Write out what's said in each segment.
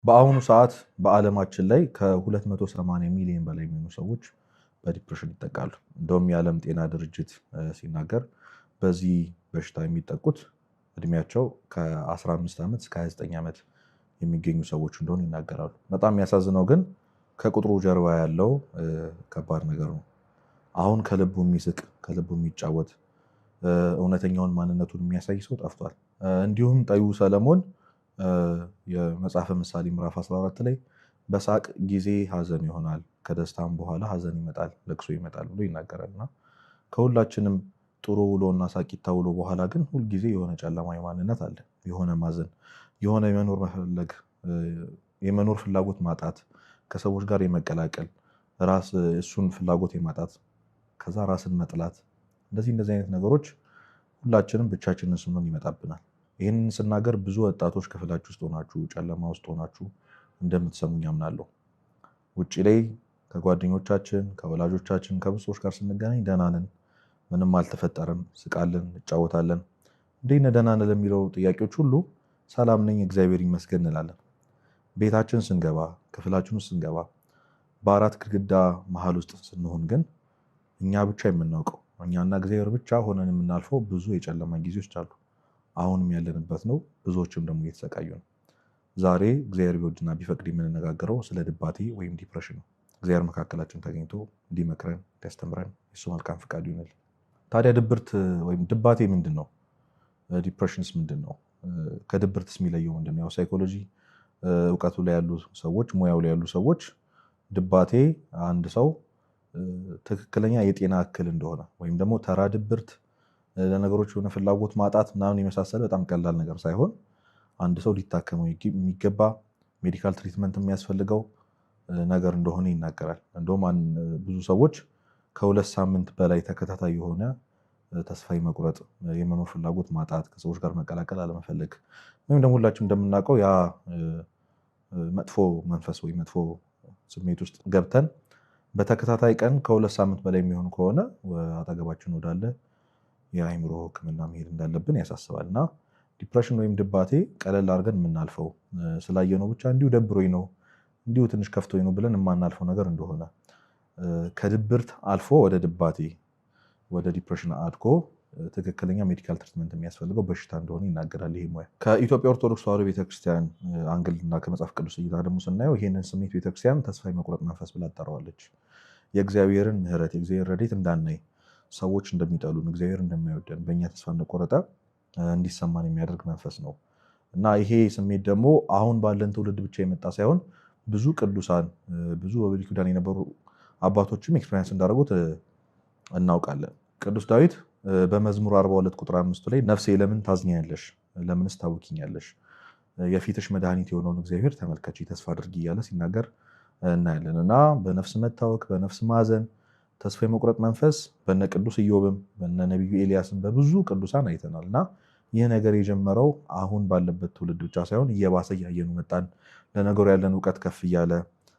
በአሁኑ ሰዓት በዓለማችን ላይ ከ280 ሚሊዮን በላይ የሚሆኑ ሰዎች በዲፕሬሽን ይጠቃሉ። እንደውም የዓለም ጤና ድርጅት ሲናገር በዚህ በሽታ የሚጠቁት እድሜያቸው ከ15 ዓመት እስከ 29 ዓመት የሚገኙ ሰዎች እንደሆኑ ይናገራሉ። በጣም የሚያሳዝነው ግን ከቁጥሩ ጀርባ ያለው ከባድ ነገር ነው። አሁን ከልቡ የሚስቅ ከልቡ የሚጫወት እውነተኛውን ማንነቱን የሚያሳይ ሰው ጠፍቷል። እንዲሁም ጠቢቡ ሰለሞን የመጽሐፈ ምሳሌ ምዕራፍ 14 ላይ በሳቅ ጊዜ ሐዘን ይሆናል፣ ከደስታም በኋላ ሐዘን ይመጣል፣ ለቅሶ ይመጣል ብሎ ይናገራል። እና ከሁላችንም ጥሩ ውሎና ሳቂታ ውሎ በኋላ ግን ሁልጊዜ የሆነ ጨለማዊ ማንነት አለ። የሆነ ማዘን፣ የሆነ የመኖር መፈለግ፣ የመኖር ፍላጎት ማጣት፣ ከሰዎች ጋር የመቀላቀል ራስ እሱን ፍላጎት የማጣት ከዛ ራስን መጥላት፣ እንደዚህ አይነት ነገሮች ሁላችንም ብቻችንን ስንሆን ይመጣብናል። ይህንን ስናገር ብዙ ወጣቶች ክፍላችሁ ውስጥ ሆናችሁ ጨለማ ውስጥ ሆናችሁ እንደምትሰሙኝ አምናለሁ። ውጭ ላይ ከጓደኞቻችን ከወላጆቻችን ከብዙ ሰዎች ጋር ስንገናኝ ደህና ነን፣ ምንም አልተፈጠረም፣ ስቃለን፣ እንጫወታለን። እንዴት ነህ ደህና ነህ ለሚለው ጥያቄዎች ሁሉ ሰላም ነኝ እግዚአብሔር ይመስገን እንላለን። ቤታችን ስንገባ ክፍላችን ውስጥ ስንገባ በአራት ግድግዳ መሀል ውስጥ ስንሆን ግን እኛ ብቻ የምናውቀው እኛና እግዚአብሔር ብቻ ሆነን የምናልፈው ብዙ የጨለማ ጊዜዎች አሉ። አሁንም ያለንበት ነው። ብዙዎችም ደግሞ እየተሰቃዩ ነው። ዛሬ እግዚአብሔር ቢወድና ቢፈቅድ የምንነጋገረው ስለ ድባቴ ወይም ዲፕሬሽን ነው። እግዚአብሔር መካከላችን ተገኝቶ እንዲመክረን እንዲያስተምረን የሱ መልካም ፈቃዱ ይሁንልን። ታዲያ ድብርት ወይም ድባቴ ምንድን ነው? ዲፕሬሽንስ ምንድን ነው? ከድብርትስ የሚለየው ምንድን ነው? ያው ሳይኮሎጂ እውቀቱ ላይ ያሉ ሰዎች ሙያው ላይ ያሉ ሰዎች ድባቴ አንድ ሰው ትክክለኛ የጤና እክል እንደሆነ ወይም ደግሞ ተራ ድብርት ለነገሮች የሆነ ፍላጎት ማጣት ምናምን የመሳሰለ በጣም ቀላል ነገር ሳይሆን አንድ ሰው ሊታከመው የሚገባ ሜዲካል ትሪትመንት የሚያስፈልገው ነገር እንደሆነ ይናገራል። እንደውም ብዙ ሰዎች ከ2 ሳምንት በላይ ተከታታይ የሆነ ተስፋ መቁረጥ፣ የመኖር ፍላጎት ማጣት፣ ከሰዎች ጋር መቀላቀል አለመፈለግ ወይም ደግሞ ሁላችንም እንደምናውቀው ያ መጥፎ መንፈስ ወይ መጥፎ ስሜት ውስጥ ገብተን በተከታታይ ቀን ከ2 ሳምንት በላይ የሚሆን ከሆነ አጠገባችን ወዳለ የአእምሮ ሕክምና መሄድ እንዳለብን ያሳስባል። እና ዲፕሬሽን ወይም ድባቴ ቀለል አድርገን የምናልፈው ስላየነው ብቻ እንዲሁ ደብሮኝ ነው እንዲሁ ትንሽ ከፍቶኝ ነው ብለን የማናልፈው ነገር እንደሆነ ከድብርት አልፎ ወደ ድባቴ ወደ ዲፕሬሽን አድጎ ትክክለኛ ሜዲካል ትሪትመንት የሚያስፈልገው በሽታ እንደሆነ ይናገራል። ይሄ ሙያ ከኢትዮጵያ ኦርቶዶክስ ተዋሕዶ ቤተክርስቲያን አንግል እና ከመጽሐፍ ቅዱስ እይታ ደግሞ ስናየው ይህንን ስሜት ቤተክርስቲያን ተስፋ የመቁረጥ መንፈስ ብላ ትጠራዋለች። የእግዚአብሔርን ምሕረት የእግዚአብሔር ረድኤት እንዳናይ ሰዎች እንደሚጠሉን እግዚአብሔር እንደማይወደን በእኛ ተስፋ እንደቆረጠ እንዲሰማን የሚያደርግ መንፈስ ነው እና ይሄ ስሜት ደግሞ አሁን ባለን ትውልድ ብቻ የመጣ ሳይሆን ብዙ ቅዱሳን ብዙ በብሉይ ኪዳን የነበሩ አባቶችም ኤክስፔሪንስ እንዳደረጉት እናውቃለን። ቅዱስ ዳዊት በመዝሙር 42 ቁጥር 5 ላይ ነፍሴ ለምን ታዝኛለሽ? ለምንስ ታውኪኛለሽ? የፊትሽ መድኃኒት የሆነውን እግዚአብሔር ተመልከቺ፣ ተስፋ አድርጊ እያለ ሲናገር እናያለን እና በነፍስ መታወክ በነፍስ ማዘን ተስፋ የመቁረጥ መንፈስ በነ ቅዱስ ኢዮብም በነ ነቢዩ ኤልያስም በብዙ ቅዱሳን አይተናል። እና ይህ ነገር የጀመረው አሁን ባለበት ትውልድ ብቻ ሳይሆን እየባሰ እያየኑ መጣን። ለነገሩ ያለን እውቀት ከፍ እያለ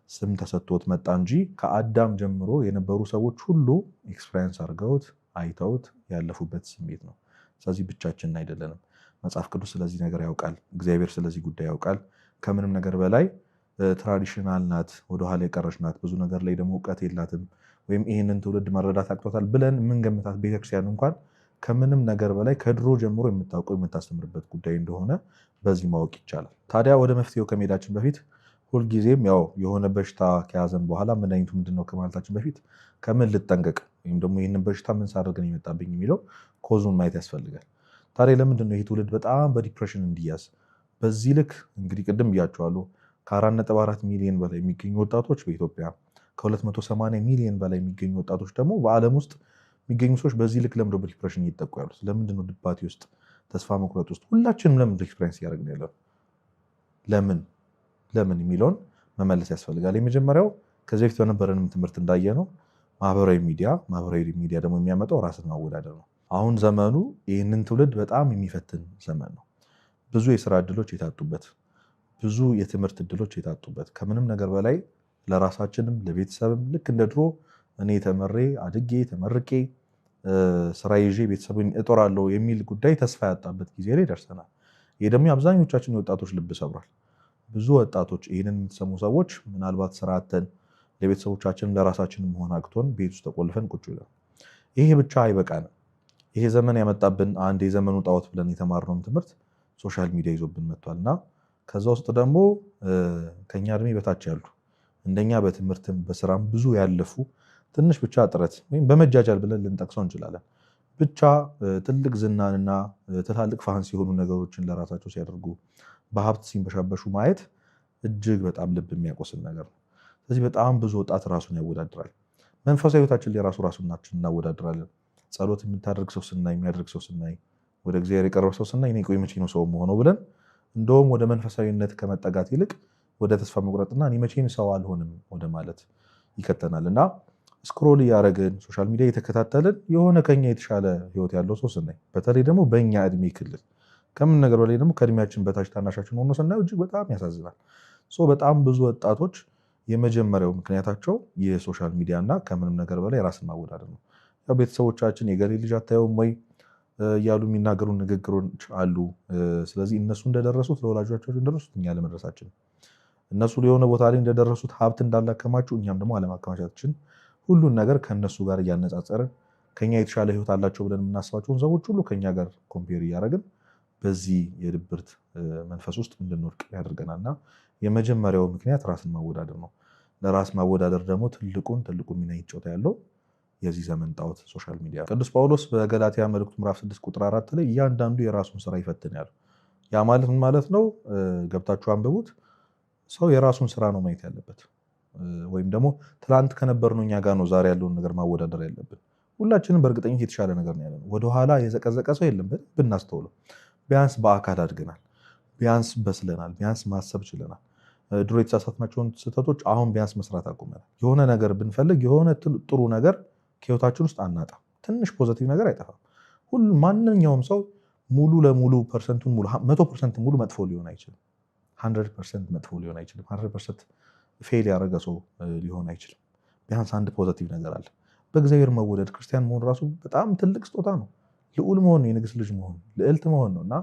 ስም ተሰጥቶት መጣ እንጂ ከአዳም ጀምሮ የነበሩ ሰዎች ሁሉ ኤክስፔሪንስ አድርገውት አይተውት ያለፉበት ስሜት ነው። ስለዚህ ብቻችንን አይደለንም። መጽሐፍ ቅዱስ ስለዚህ ነገር ያውቃል። እግዚአብሔር ስለዚህ ጉዳይ ያውቃል። ከምንም ነገር በላይ ትራዲሽናል ናት፣ ወደኋላ የቀረች ናት። ብዙ ነገር ላይ ደግሞ እውቀት የላትም ወይም ይህንን ትውልድ መረዳት አቅቶታል ብለን የምንገምታት ቤተክርስቲያን እንኳን ከምንም ነገር በላይ ከድሮ ጀምሮ የምታውቀው የምታስተምርበት ጉዳይ እንደሆነ በዚህ ማወቅ ይቻላል። ታዲያ ወደ መፍትሄው ከመሄዳችን በፊት ሁልጊዜም ያው የሆነ በሽታ ከያዘን በኋላ መድኃኒቱ ምንድነው ከማለታችን በፊት ከምን ልጠንቀቅ ወይም ደግሞ ይህንን በሽታ ምን ሳደርገን የመጣብኝ የሚለው ኮዙን ማየት ያስፈልጋል። ታዲያ ለምንድነው ይህ ትውልድ በጣም በዲፕሬሽን እንዲያዝ በዚህ ልክ እንግዲህ ቅድም ብያቸዋለሁ ከ4.4 ሚሊዮን በላይ የሚገኙ ወጣቶች በኢትዮጵያ ከ280 ሚሊዮን በላይ የሚገኙ ወጣቶች ደግሞ በዓለም ውስጥ የሚገኙ ሰዎች በዚህ ልክ ለምንድነው በዲፕሬሽን እየተጠቁ ያሉት? ለምንድነው ድባቴ ውስጥ ተስፋ መቁረጥ ውስጥ ሁላችንም ለምን ኤክስፔሪንስ እያደረግን ያለው? ለምን የሚለውን መመለስ ያስፈልጋል። የመጀመሪያው ከዚህ በፊት በነበረንም ትምህርት እንዳየነው ማህበራዊ ሚዲያ ደግሞ የሚያመጣው ራስን ማወዳደር ነው። አሁን ዘመኑ ይህንን ትውልድ በጣም የሚፈትን ዘመን ነው። ብዙ የስራ እድሎች የታጡበት፣ ብዙ የትምህርት እድሎች የታጡበት፣ ከምንም ነገር በላይ ለራሳችንም ለቤተሰብም ልክ እንደ ድሮ እኔ ተመሬ አድጌ ተመርቄ ስራ ይዤ ቤተሰብን እጦራለሁ የሚል ጉዳይ ተስፋ ያጣበት ጊዜ ላይ ደርሰናል። ይህ ደግሞ የአብዛኞቻችን የወጣቶች ልብ ሰብሯል። ብዙ ወጣቶች ይህንን የምትሰሙ ሰዎች ምናልባት ስራ አጥተን ለቤተሰቦቻችን ለራሳችንም ሆነ አቅቶን ቤት ውስጥ ተቆልፈን ቁጭ ብለን ይሄ ብቻ አይበቃንም። ይሄ ዘመን ያመጣብን አንድ የዘመኑ ጣዖት ብለን የተማርነውም ትምህርት ሶሻል ሚዲያ ይዞብን መጥቷል እና ከዛ ውስጥ ደግሞ ከኛ እድሜ በታች ያሉ እንደኛ በትምህርትም በስራም ብዙ ያለፉ ትንሽ ብቻ ጥረት ወይም በመጃጃል ብለን ልንጠቅሰው እንችላለን ብቻ ትልቅ ዝናንና ትላልቅ ፋንሲ የሆኑ ነገሮችን ለራሳቸው ሲያደርጉ በሀብት ሲንበሻበሹ ማየት እጅግ በጣም ልብ የሚያቆስል ነገር ነው። ስለዚህ በጣም ብዙ ወጣት ራሱን ያወዳድራል። መንፈሳዊ ህይወታችን ላይ ራሳችንን እናወዳድራለን። ጸሎት የምታደርግ ሰው ስናይ፣ የሚያደርግ ሰው ስናይ፣ ወደ እግዚአብሔር የቀረበ ሰው ስናይ እኔ ቆይ መቼ ነው ሰው መሆነው ብለን እንደውም ወደ መንፈሳዊነት ከመጠጋት ይልቅ ወደ ተስፋ መቁረጥና እኔ መቼም ሰው አልሆንም ወደ ማለት ይከተናል እና ስክሮል እያደረግን ሶሻል ሚዲያ እየተከታተልን የሆነ ከኛ የተሻለ ህይወት ያለው ሰው ስናይ በተለይ ደግሞ በእኛ እድሜ ክልል ከምን ነገር በላይ ደግሞ ከእድሜያችን በታች ታናሻችን ሆኖ ስናየው እጅግ በጣም ያሳዝናል። በጣም ብዙ ወጣቶች የመጀመሪያው ምክንያታቸው የሶሻል ሚዲያ እና ከምንም ነገር በላይ ራስን ማወዳደር ነው። ቤተሰቦቻችን የገሌ ልጅ አታየውም ወይ እያሉ የሚናገሩ ንግግሮች አሉ። ስለዚህ እነሱ እንደደረሱት ለወላጆቻቸው እንደደረሱት እኛ ለመድረሳችን እነሱ የሆነ ቦታ ላይ እንደደረሱት ሀብት እንዳላከማችሁ እኛም ደግሞ አለማከማቻችን ሁሉን ነገር ከነሱ ጋር እያነጻጸርን ከኛ የተሻለ ህይወት አላቸው ብለን የምናስባቸውን ሰዎች ሁሉ ከኛ ጋር ኮምፔር እያደረግን በዚህ የድብርት መንፈስ ውስጥ እንድንወድቅ ያደርገናልና የመጀመሪያው ምክንያት ራስን ማወዳደር ነው። ለራስ ማወዳደር ደግሞ ትልቁን ሚና ይጫወታ ያለው የዚህ ዘመን ጣዖት ሶሻል ሚዲያ። ቅዱስ ጳውሎስ በገላትያ መልእክቱ ምዕራፍ 6 ቁጥር 4 ላይ እያንዳንዱ የራሱን ስራ ይፈትን ያለው። ያ ማለት ምን ማለት ነው? ገብታችሁ አንብቡት። ሰው የራሱን ስራ ነው ማየት ያለበት። ወይም ደግሞ ትላንት ከነበርነው እኛ ጋር ነው ዛሬ ያለውን ነገር ማወዳደር ያለብን። ሁላችንም በእርግጠኝነት የተሻለ ነገር ነው ያለን። ወደኋላ የዘቀዘቀ ሰው የለም። ብናስተውለው ቢያንስ በአካል አድገናል፣ ቢያንስ በስለናል፣ ቢያንስ ማሰብ ችለናል። ድሮ የተሳሳትናቸውን ስህተቶች አሁን ቢያንስ መስራት አቁመናል። የሆነ ነገር ብንፈልግ የሆነ ጥሩ ነገር ከህይወታችን ውስጥ አናጣም። ትንሽ ፖዘቲቭ ነገር አይጠፋም። ማንኛውም ሰው ሙሉ ለሙሉ ፐርሰንቱን ሙሉ 100% ሙሉ መጥፎ ሊሆን አይችልም። 100% መጥፎ ሊሆን አይችልም። 100% ፌል ያደረገ ሰው ሊሆን አይችልም። ቢያንስ አንድ ፖዘቲቭ ነገር አለ። በእግዚአብሔር መወደድ ክርስቲያን መሆን ራሱ በጣም ትልቅ ስጦታ ነው። ልዑል መሆን፣ የንግስት ልጅ መሆን፣ ልዕልት መሆን ነው እና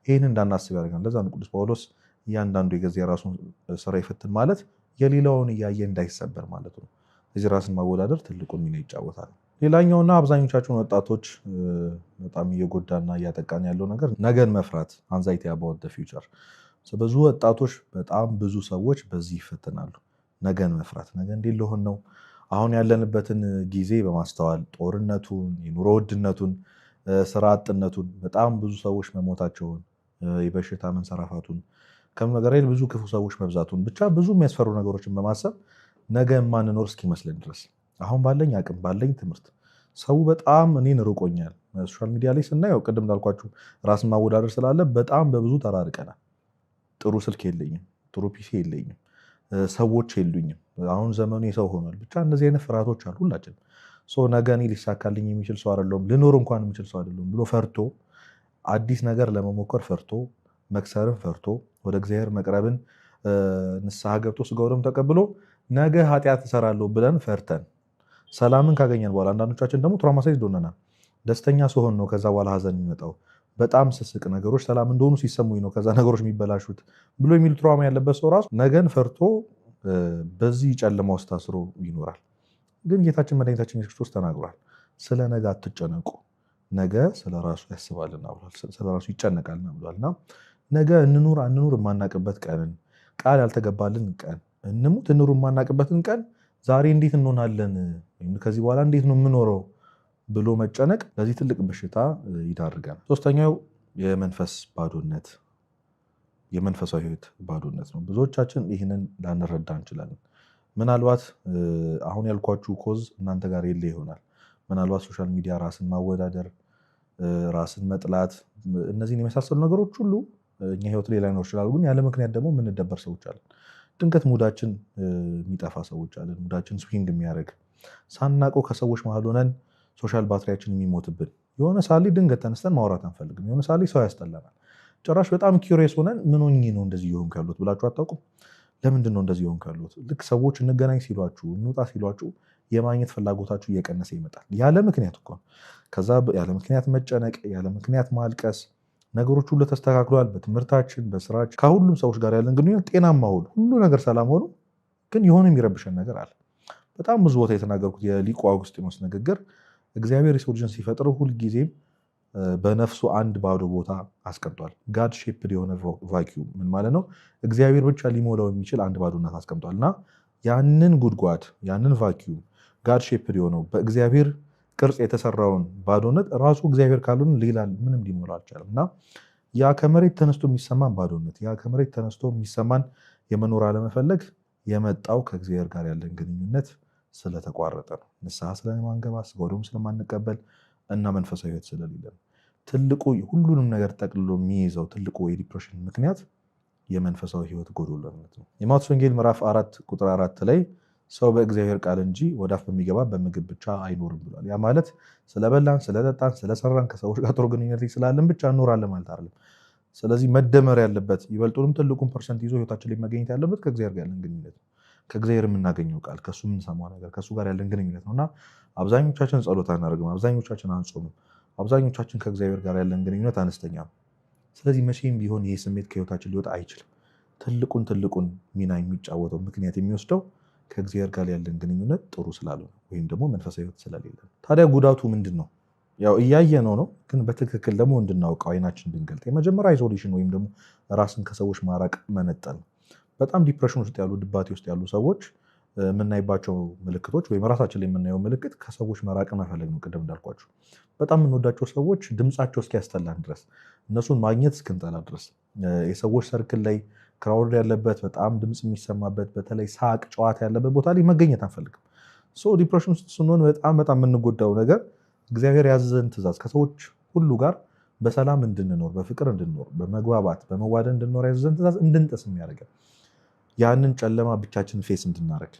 ይህን እንዳናስብ ያደርጋል። ለዛ ነው ቅዱስ ጳውሎስ እያንዳንዱ የገዛ የራሱን ስራ ይፈትን ማለት የሌላውን እያየ እንዳይሰበር ማለት ነው። እዚህ ራስን ማወዳደር ትልቁን ሚና ይጫወታል። ሌላኛውና አብዛኞቻችሁን ወጣቶች በጣም እየጎዳና እያጠቃን ያለው ነገር ነገን መፍራት፣ አንዛይቲ አባውት ዘ ፊውቸር። ብዙ ወጣቶች በጣም ብዙ ሰዎች በዚህ ይፈተናሉ። ነገን መፍራት፣ ነገ እንዴት ልሆን ነው? አሁን ያለንበትን ጊዜ በማስተዋል ጦርነቱን፣ የኑሮ ውድነቱን፣ ስራ አጥነቱን፣ በጣም ብዙ ሰዎች መሞታቸውን፣ የበሽታ መንሰራፋቱን፣ ከምንም ነገር ላይ ብዙ ክፉ ሰዎች መብዛቱን፣ ብቻ ብዙ የሚያስፈሩ ነገሮችን በማሰብ ነገ የማንኖር እስኪመስለን ድረስ አሁን ባለኝ አቅም ባለኝ ትምህርት ሰው በጣም እኔን ርቆኛል። ሶሻል ሚዲያ ላይ ስናየው ቅድም እንዳልኳችሁ ራስን ማወዳደር ስላለ በጣም በብዙ ተራርቀናል። ጥሩ ስልክ የለኝም፣ ጥሩ ፒሲ የለኝም፣ ሰዎች የሉኝም። አሁን ዘመኑ የሰው ሆኗል። ብቻ እነዚህ አይነት ፍርሃቶች አሉ ሁላችንም። ነገ እኔ ሊሳካልኝ የሚችል ሰው አይደለሁም፣ ልኖር እንኳን የሚችል ሰው አይደለሁም ብሎ ፈርቶ አዲስ ነገር ለመሞከር ፈርቶ መክሰርን ፈርቶ ወደ እግዚአብሔር መቅረብን ንስሐ ገብቶ ስጋው ደሙ ተቀብሎ ነገ ኃጢአት እሰራለሁ ብለን ፈርተን ሰላምን ካገኘን በኋላ አንዳንዶቻችን ደግሞ ትራውማታይዝድ ሆነናል። ደስተኛ ስሆን ነው ከዛ በኋላ ሀዘን የሚመጣው። በጣም ስስቅ ነገሮች ሰላም እንደሆኑ ሲሰሙኝ ነው ከዛ ነገሮች የሚበላሹት ብሎ የሚል ትራውማ ያለበት ሰው ራሱ ነገን ፈርቶ በዚህ ጨለማ ውስጥ ታስሮ ይኖራል። ግን ጌታችን መድኃኒታችን ኢየሱስ ክርስቶስ ተናግሯል። ስለ ነገ አትጨነቁ፣ ነገ ስለ ራሱ ያስባልና ብሏል። ስለ ራሱ ይጨነቃልና ብሏልና ነገ እንኑር አንኑር የማናቅበት ቀንን ቃል ያልተገባልን ቀን እንሙት እንኑር የማናቅበትን ቀን ዛሬ እንዴት እንሆናለን፣ ከዚህ በኋላ እንዴት ነው የምኖረው ብሎ መጨነቅ ለዚህ ትልቅ በሽታ ይዳርጋል። ሶስተኛው የመንፈስ ባዶነት፣ የመንፈሳዊ ህይወት ባዶነት ነው። ብዙዎቻችን ይህንን ላንረዳ እንችላለን። ምናልባት አሁን ያልኳችሁ ኮዝ እናንተ ጋር የለ ይሆናል። ምናልባት ሶሻል ሚዲያ፣ ራስን ማወዳደር፣ ራስን መጥላት፣ እነዚህን የመሳሰሉ ነገሮች ሁሉ እኛ ህይወት ላይ ላይኖር ይችላሉ። ግን ያለ ምክንያት ደግሞ የምንደበር ሰዎች አለን። ድንገት ሙዳችን የሚጠፋ ሰዎች አለን። ሙዳችን ስዊንግ የሚያደርግ ሳናውቀው ከሰዎች መሀል ሆነን ሶሻል ባትሪያችን የሚሞትብን የሆነ ሳሊ ድንገት ተነስተን ማውራት አንፈልግም። የሆነ ሳሊ ሰው ያስጠላናል። ጭራሽ በጣም ኪሪየስ ሆነን ምን ሆኜ ነው እንደዚህ የሆንኩ ያሉት ብላችሁ አታውቁም? ለምንድን ነው እንደዚህ የሆንኩ ያሉት? ልክ ሰዎች እንገናኝ ሲሏችሁ እንውጣ ሲሏችሁ የማግኘት ፍላጎታችሁ እየቀነሰ ይመጣል። ያለ ምክንያት እኮ ነው። ከዛ ያለ ምክንያት መጨነቅ፣ ያለ ምክንያት ማልቀስ፣ ነገሮች ሁሉ ተስተካክሏል። በትምህርታችን፣ በስራችን፣ ከሁሉም ሰዎች ጋር ያለን ግንኙነት ጤናማ ሁሉ ነገር ሰላም ሆኖ ግን የሆነ የሚረብሸን ነገር አለ። በጣም ብዙ ቦታ የተናገርኩት የሊቁ አውግስጢኖስ ንግግር እግዚአብሔር የሰው ልጅን ሲፈጥረው ሁልጊዜም በነፍሱ አንድ ባዶ ቦታ አስቀምጧል። ጋድ ሼፕድ የሆነ ቫኪዩም ምን ማለት ነው? እግዚአብሔር ብቻ ሊሞላው የሚችል አንድ ባዶነት አስቀምጧል እና ያንን ጉድጓድ ያንን ቫኪዩም ጋድ ሼፕድ የሆነው በእግዚአብሔር ቅርጽ የተሰራውን ባዶነት ራሱ እግዚአብሔር ካልሆነ ሌላ ምንም ሊሞላ አልቻለም እና ያ ከመሬት ተነስቶ የሚሰማን ባዶነት ያ ከመሬት ተነስቶ የሚሰማን የመኖር አለመፈለግ የመጣው ከእግዚአብሔር ጋር ያለን ግንኙነት ስለተቋረጠ ነው። ንስሐ ስለማንገባ ስጋ ወደሙ ስለማንቀበል እና መንፈሳዊ ሕይወት ስለሌለን ትልቁ ሁሉንም ነገር ጠቅልሎ የሚይዘው ትልቁ የዲፕሬሽን ምክንያት የመንፈሳዊ ሕይወት ጎዶሎነት ነው። የማቴዎስ ወንጌል ምዕራፍ 4 ቁጥር 4 ላይ ሰው በእግዚአብሔር ቃል እንጂ ወደ አፍ በሚገባ በምግብ ብቻ አይኖርም ብሏል። ያ ማለት ስለበላን፣ ስለጠጣን፣ ስለሰራን ከሰዎች ጋር ጥሩ ግንኙነት ስላለን ብቻ እንኖራለን ማለት አይደለም። ስለዚህ መደመር ያለበት ይበልጡንም ትልቁን ፐርሰንት ይዞ ሕይወታችን ላይ መገኘት ያለበት ከእግዚአብሔር ጋር ያለን ግንኙነት ነው። ከእግዚአብሔር የምናገኘው ቃል ከእሱ የምንሰማው ነገር ከእሱ ጋር ያለን ግንኙነት ነው እና አብዛኞቻችን ጸሎት አናደርግም፣ አብዛኞቻችን አንጾምም፣ አብዛኞቻችን ከእግዚአብሔር ጋር ያለን ግንኙነት አነስተኛ ነው። ስለዚህ መቼም ቢሆን ይህ ስሜት ከሕይወታችን ሊወጣ አይችልም። ትልቁን ሚና የሚጫወተው ምክንያት የሚወስደው ከእግዚአብሔር ጋር ያለን ግንኙነት ጥሩ ስላልሆነ ወይም ደግሞ መንፈሳዊ ሕይወት ስለሌለ። ታዲያ ጉዳቱ ምንድን ነው? ያው እያየነው ነው፣ ግን በትክክል ደግሞ እንድናውቀው አይናችን እንድንገልጥ የመጀመሪያ አይዞሌሽን ወይም ደግሞ ራስን ከሰዎች ማራቅ መነጠል ነው። በጣም ዲፕሬሽን ውስጥ ያሉ ድባቴ ውስጥ ያሉ ሰዎች የምናይባቸው ምልክቶች ወይም ራሳችን ላይ የምናየው ምልክት ከሰዎች መራቅ መፈለግ ነው። ቅድም እንዳልኳቸው በጣም የምንወዳቸው ሰዎች ድምፃቸው እስኪያስጠላን ድረስ እነሱን ማግኘት እስክንጠላ ድረስ የሰዎች ሰርክል ላይ ክራውድ ያለበት በጣም ድምፅ የሚሰማበት በተለይ ሳቅ ጨዋታ ያለበት ቦታ ላይ መገኘት አንፈልግም። ዲፕሬሽን ውስጥ ስንሆን በጣም የምንጎዳው ነገር እግዚአብሔር ያዘዘን ትእዛዝ ከሰዎች ሁሉ ጋር በሰላም እንድንኖር፣ በፍቅር እንድንኖር፣ በመግባባት በመዋደድ እንድንኖር ያዘዘን ትእዛዝ እንድንጥስ የሚያደርገን ያንን ጨለማ ብቻችን ፌስ እንድናደርግ።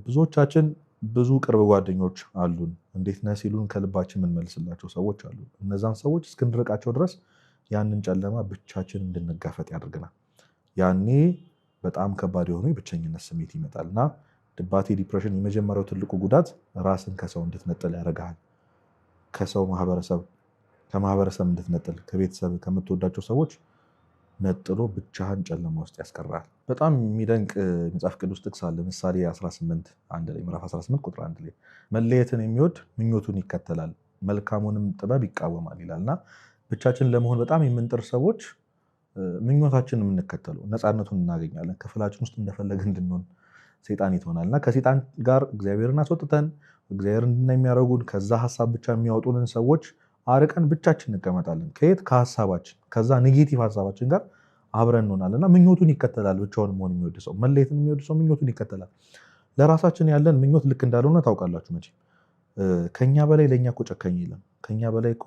ብዙዎቻችን ብዙ ቅርብ ጓደኞች አሉን፣ እንዴት ነህ ሲሉን ከልባችን የምንመልስላቸው ሰዎች አሉ። እነዛን ሰዎች እስክንርቃቸው ድረስ ያንን ጨለማ ብቻችን እንድንጋፈጥ ያደርገናል። ያኔ በጣም ከባድ የሆኑ የብቸኝነት ስሜት ይመጣል እና ድባቴ ዲፕሬሽን የመጀመሪያው ትልቁ ጉዳት ራስን ከሰው እንድትነጥል ያደርግሃል። ከሰው ከማህበረሰብ እንድትነጥል፣ ከቤተሰብ ከምትወዳቸው ሰዎች ነጥሎ ብቻህን ጨለማ ውስጥ ያስቀራል። በጣም የሚደንቅ መጽሐፍ ቅዱስ ጥቅስ አለ። ምሳሌ 18 ምዕራፍ 18 ቁጥር 1 ላይ መለየትን የሚወድ ምኞቱን ይከተላል፣ መልካሙንም ጥበብ ይቃወማል ይላል እና ብቻችን ለመሆን በጣም የምንጥር ሰዎች ምኞታችንን የምንከተለው ነፃነቱን እናገኛለን። ክፍላችን ውስጥ እንደፈለገ እንድንሆን ሰይጣን ይሆናል እና ከሰይጣን ጋር እግዚአብሔርን አስወጥተን እግዚአብሔር እንድናይ የሚያደርጉን ከዛ ሀሳብ ብቻ የሚያወጡንን ሰዎች አርቀን ብቻችን እንቀመጣለን። ከየት ከሀሳባችን ከዛ ኔጌቲቭ ሀሳባችን ጋር አብረን እንሆናለን እና ምኞቱን ይከተላል። ብቻውን መሆን የሚወድ ሰው፣ መለየትን የሚወድ ሰው ምኞቱን ይከተላል። ለራሳችን ያለን ምኞት ልክ እንዳልሆነ ታውቃላችሁ መቼም። ከኛ በላይ ለእኛ እኮ ጨካኝ የለም። ከኛ በላይ እኮ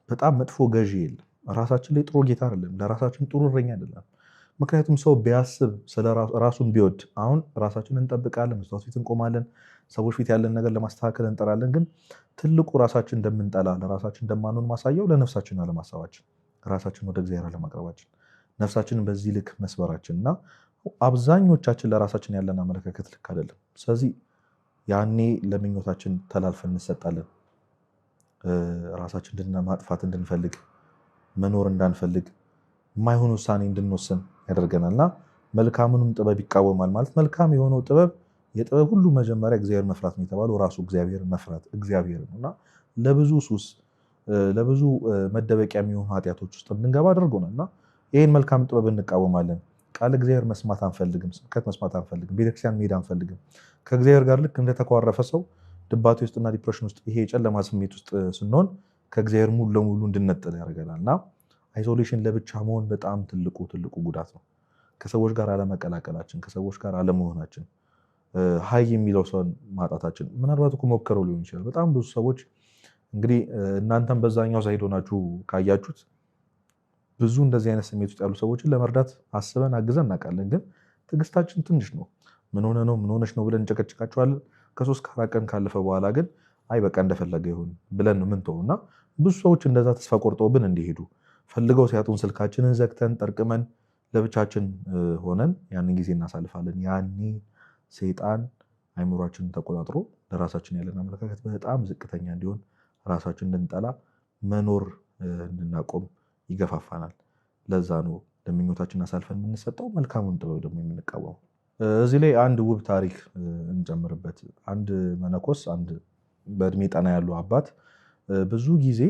በጣም መጥፎ ገዢ የለም። ራሳችን ላይ ጥሩ ጌታ አይደለም። ለራሳችን ጥሩ እረኛ አይደለም። ምክንያቱም ሰው ቢያስብ ራሱን ቢወድ አሁን ራሳችንን እንጠብቃለን፣ መስታወት ፊት እንቆማለን፣ ሰዎች ፊት ያለን ነገር ለማስተካከል እንጠራለን። ግን ትልቁ ራሳችን እንደምንጠላ ለራሳችን እንደማንሆን ማሳየው ለነፍሳችን አለማሰባችን፣ ራሳችን ወደ እግዚአብሔር አለማቅረባችን፣ ነፍሳችንን በዚህ ልክ መስበራችን እና አብዛኞቻችን ለራሳችን ያለን አመለካከት ልክ አይደለም። ስለዚህ ያኔ ለምኞታችን ተላልፈን እንሰጣለን። ራሳችን ማጥፋት እንድንፈልግ፣ መኖር እንዳንፈልግ፣ የማይሆን ውሳኔ እንድንወስን ያደርገናል እና መልካሙንም ጥበብ ይቃወማል። ማለት መልካም የሆነው ጥበብ የጥበብ ሁሉ መጀመሪያ እግዚአብሔር መፍራት ነው የተባለው ራሱ እግዚአብሔር መፍራት እግዚአብሔር ነው እና ለብዙ ሱስ ለብዙ መደበቂያ የሚሆኑ ኃጢአቶች ውስጥ እንድንገባ አድርጎናል እና ይህን መልካም ጥበብ እንቃወማለን። ቃል እግዚአብሔር መስማት አንፈልግም፣ ስብከት መስማት አንፈልግም፣ ቤተክርስቲያን መሄድ አንፈልግም። ከእግዚአብሔር ጋር ልክ እንደተኳረፈ ሰው ድባቴ ውስጥና ዲፕሬሽን ውስጥ ይሄ የጨለማ ስሜት ውስጥ ስንሆን ከእግዚአብሔር ሙሉ ለሙሉ እንድንነጠል ያደርገናል እና አይሶሌሽን ለብቻ መሆን በጣም ትልቁ ጉዳት ነው። ከሰዎች ጋር አለመቀላቀላችን፣ ከሰዎች ጋር አለመሆናችን፣ ሀይ የሚለው ሰውን ማጣታችን። ምናልባት እኮ ሞክረው ሊሆን ይችላል። በጣም ብዙ ሰዎች እንግዲህ እናንተም በዛኛው ሳይድ ሆናችሁ ካያችሁት ብዙ እንደዚህ አይነት ስሜት ውስጥ ያሉ ሰዎችን ለመርዳት አስበን አግዘን እናውቃለን። ግን ትዕግስታችን ትንሽ ነው። ምን ሆነ ነው ምን ሆነች ነው ብለን እንጨቀጭቃቸዋለን። ከ3 ከ4 ቀን ካለፈ በኋላ ግን አይ በቃ እንደፈለገ ይሁን ብለን ምንተው እና ብዙ ሰዎች እንደዛ ተስፋ ቆርጠውብን እንዲሄዱ ፈልገው ሲያጡን ስልካችንን ዘግተን ጠርቅመን ለብቻችን ሆነን ያንን ጊዜ እናሳልፋለን። ያኔ ሰይጣን አይምሯችንን ተቆጣጥሮ ለራሳችን ያለን አመለካከት በጣም ዝቅተኛ እንዲሆን ራሳችን እንድንጠላ መኖር እንድናቆም ይገፋፋናል። ለዛ ነው ለምኞታችን አሳልፈን የምንሰጠው፣ መልካሙን ጥበብ ደግሞ የምንቃወመው። እዚህ ላይ አንድ ውብ ታሪክ እንጨምርበት። አንድ መነኮስ፣ አንድ በእድሜ ጠና ያሉ አባት ብዙ ጊዜ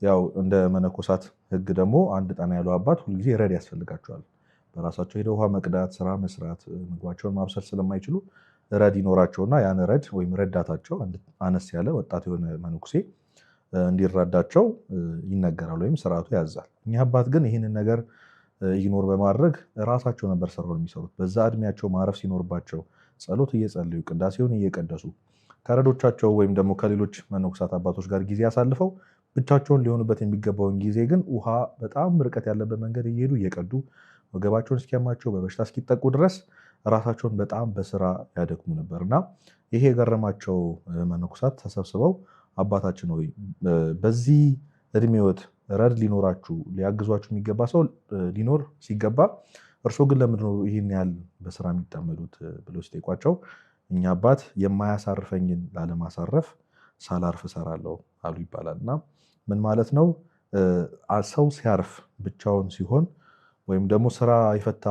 ያው እንደ መነኮሳት ሕግ ደግሞ አንድ ጠና ያሉ አባት ሁልጊዜ ረድ ያስፈልጋቸዋል። በራሳቸው ሄደው ውሃ መቅዳት፣ ስራ መስራት፣ ምግባቸውን ማብሰል ስለማይችሉ ረድ ይኖራቸውና ያን ረድ ወይም ረዳታቸው አነስ ያለ ወጣት የሆነ መነኩሴ እንዲረዳቸው ይነገራል ወይም ስርዓቱ ያዛል። እኚህ አባት ግን ይህንን ነገር ኢግኖር በማድረግ ራሳቸው ነበር ስራውን የሚሰሩት። በዛ እድሜያቸው ማረፍ ሲኖርባቸው ጸሎት እየጸለዩ ቅዳሴውን እየቀደሱ ከረዶቻቸው ወይም ደግሞ ከሌሎች መነኮሳት አባቶች ጋር ጊዜ አሳልፈው ብቻቸውን ሊሆኑበት የሚገባውን ጊዜ ግን ውሃ በጣም ርቀት ያለበት መንገድ እየሄዱ እየቀዱ ወገባቸውን እስኪያማቸው በበሽታ እስኪጠቁ ድረስ ራሳቸውን በጣም በስራ ያደክሙ ነበር እና ይሄ የገረማቸው መነኮሳት ተሰብስበው አባታችን ሆይ በዚህ እድሜዎት ረድ ሊኖራችሁ ሊያግዟችሁ የሚገባ ሰው ሊኖር ሲገባ እርሶ ግን ለምንድን ነው ይህን ያህል በስራ የሚጠመዱት ብለው ሲጠይቋቸው እኛ አባት የማያሳርፈኝን ላለማሳረፍ ሳላርፍ እሰራለሁ አሉ ይባላል። እና ምን ማለት ነው? ሰው ሲያርፍ ብቻውን ሲሆን ወይም ደግሞ ስራ የፈታ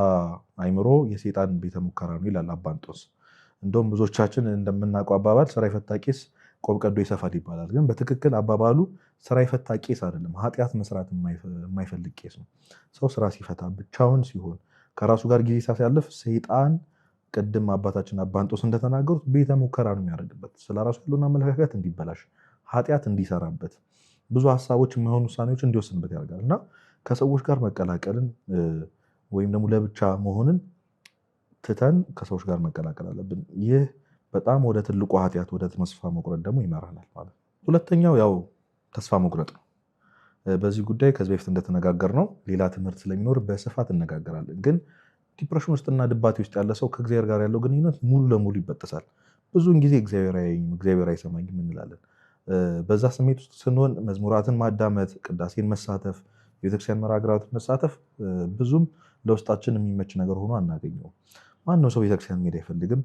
አይምሮ የሴጣን ቤተ ሙከራ ነው ይላል አባ እንጦንስ። እንደውም ብዙዎቻችን እንደምናውቀው አባባል ስራ የፈታ ቄስ ቆብ ቀዶ ይሰፋል ይባላል። ግን በትክክል አባባሉ ስራ የፈታ ቄስ አይደለም፣ ኃጢአት መስራት የማይፈልግ ቄስ ነው። ሰው ስራ ሲፈታ ብቻውን ሲሆን ከራሱ ጋር ጊዜ ሲያሳልፍ ሰይጣን ቅድም አባታችን አባ እንጦንስ እንደተናገሩት ቤተ ሙከራ ነው የሚያደርግበት። ስለ ራሱ ያለውን አመለካከት እንዲበላሽ፣ ኃጢአት እንዲሰራበት፣ ብዙ ሀሳቦች የማይሆኑ ውሳኔዎች እንዲወስንበት ያደርጋል እና ከሰዎች ጋር መቀላቀልን ወይም ደግሞ ለብቻ መሆንን ትተን ከሰዎች ጋር መቀላቀል አለብን። ይህ በጣም ወደ ትልቁ ኃጢአት ወደ ተስፋ መቁረጥ ደግሞ ይመራናል ማለት ነው። ሁለተኛው ያው ተስፋ መቁረጥ ነው። በዚህ ጉዳይ ከዚህ በፊት እንደተነጋገርነው ሌላ ትምህርት ስለሚኖር በስፋት እነጋገራለን። ግን ዲፕሬሽን ውስጥና ድባቴ ውስጥ ያለ ሰው ከእግዚአብሔር ጋር ያለው ግንኙነት ሙሉ ለሙሉ ይበጠሳል። ብዙውን ጊዜ እግዚአብሔር አያየኝም፣ እግዚአብሔር አይሰማኝም እንላለን። በዛ ስሜት ውስጥ ስንሆን መዝሙራትን ማዳመጥ፣ ቅዳሴን መሳተፍ፣ የቤተክርስቲያን መርሐ ግብራትን መሳተፍ ብዙም ለውስጣችን የሚመች ነገር ሆኖ አናገኘውም። ማነው ሰው ቤተክርስቲያን መሄድ አይፈልግም?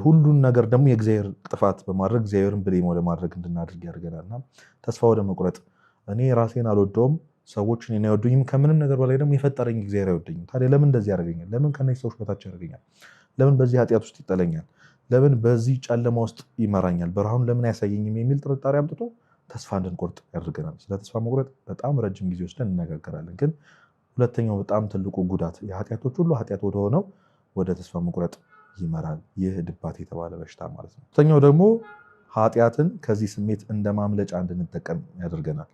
ሁሉን ነገር ደግሞ የእግዚአብሔር ጥፋት በማድረግ እግዚአብሔርን ብሌም ወደ ማድረግ እንድናደርግ ያደርገናልና ተስፋ ወደ መቁረጥ፣ እኔ ራሴን አልወደውም ሰዎች እኔን አይወዱኝም፣ ከምንም ነገር በላይ ደግሞ የፈጠረኝ እግዚአብሔር አይወደኝም። ታዲያ ለምን እንደዚህ ያደርገኛል? ለምን ከነዚህ ሰዎች በታች ያደርገኛል? ለምን በዚህ ኃጢአት ውስጥ ይጠለኛል? ለምን በዚህ ጨለማ ውስጥ ይመራኛል? ብርሃኑን ለምን አያሳየኝም? የሚል ጥርጣሬ አምጥቶ ተስፋ እንድንቆርጥ ያደርገናል። ስለ ተስፋ መቁረጥ በጣም ረጅም ጊዜ ወስደን እነጋገራለን። ግን ሁለተኛው በጣም ትልቁ ጉዳት የኃጢአቶች ሁሉ ኃጢአት ወደሆነው ወደ ተስፋ መቁረጥ ይመራል። ይህ ድባቴ የተባለ በሽታ ማለት ነው። ሁለተኛው ደግሞ ኃጢአትን ከዚህ ስሜት እንደ ማምለጫ እንድንጠቀም ያደርገናል።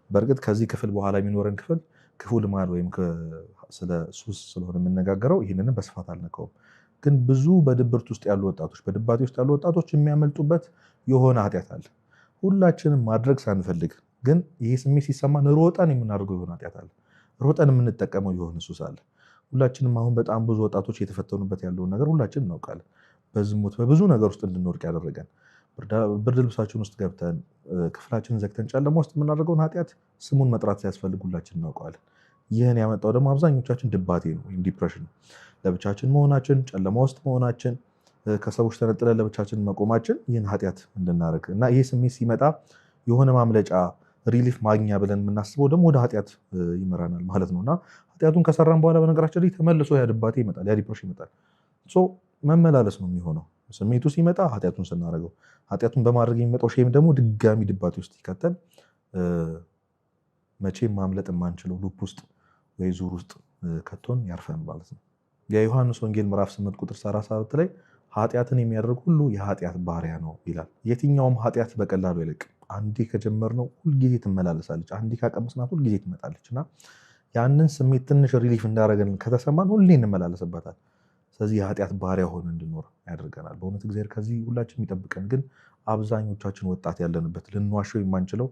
በእርግጥ ከዚህ ክፍል በኋላ የሚኖረን ክፍል ክፉ ልማድ ወይም ስለ ሱስ ስለሆነ የምነጋገረው ይህንን በስፋት አልነካውም። ግን ብዙ በድብርት ውስጥ ያሉ ወጣቶች፣ በድባቴ ውስጥ ያሉ ወጣቶች የሚያመልጡበት የሆነ ኃጢአት አለ። ሁላችንም ማድረግ ሳንፈልግ ግን ይህ ስሜት ሲሰማን ሮጠን የምናደርገው የሆነ ኃጢአት አለ። ሮጠን የምንጠቀመው የሆነ ሱስ አለ። ሁላችንም አሁን በጣም ብዙ ወጣቶች የተፈተኑበት ያለውን ነገር ሁላችንም እናውቃለን። በዝሙት በብዙ ነገር ውስጥ እንድንወድቅ ያደረገን ብርድ ልብሳችን ውስጥ ገብተን ክፍላችንን ዘግተን ጨለማ ውስጥ የምናደርገውን ኃጢአት ስሙን መጥራት ሲያስፈልግ ሁላችን እናውቀዋለን። ይህን ያመጣው ደግሞ አብዛኞቻችን ድባቴ ነው ወይም ዲፕሬሽን ነው። ለብቻችን መሆናችን፣ ጨለማ ውስጥ መሆናችን፣ ከሰዎች ተነጥለን ለብቻችን መቆማችን ይህን ኃጢአት እንድናደርግ እና ይህ ስሜት ሲመጣ የሆነ ማምለጫ ሪሊፍ ማግኛ ብለን የምናስበው ደግሞ ወደ ኃጢአት ይመራናል ማለት ነው እና ኃጢአቱን ከሰራን በኋላ በነገራችን ላይ ተመልሶ ያ ድባቴ ይመጣል፣ ያ ዲፕሬሽን ይመጣል። መመላለስ ነው የሚሆነው። ስሜቱ ሲመጣ ኃጢአቱን ስናደርገው፣ ኃጢአቱን በማድረግ የሚመጣው ሼም ደግሞ ድጋሚ ድባቴ ውስጥ ይከተል መቼም ማምለጥ የማንችለው ሉፕ ውስጥ ወይ ዙር ውስጥ ከቶን ያርፈን ማለት ነው። የዮሐንስ ወንጌል ምዕራፍ 8 ቁጥር 37 ላይ ኃጢአትን የሚያደርግ ሁሉ የኃጢአት ባሪያ ነው ይላል። የትኛውም ኃጢአት በቀላሉ አይለቅም። አንዴ ከጀመርነው ሁልጊዜ ትመላለሳለች። አንዴ ካቀመስናት ሁልጊዜ ትመጣለች እና ያንን ስሜት ትንሽ ሪሊፍ እንዳደረገን ከተሰማን ሁሌ እንመላለስበታል። ስለዚህ የኃጢአት ባሪያ ሆነ እንድኖር ያደርገናል። በእውነት እግዚአብሔር ከዚህ ሁላችን የሚጠብቀን። ግን አብዛኞቻችን ወጣት ያለንበት ልንዋሸው የማንችለው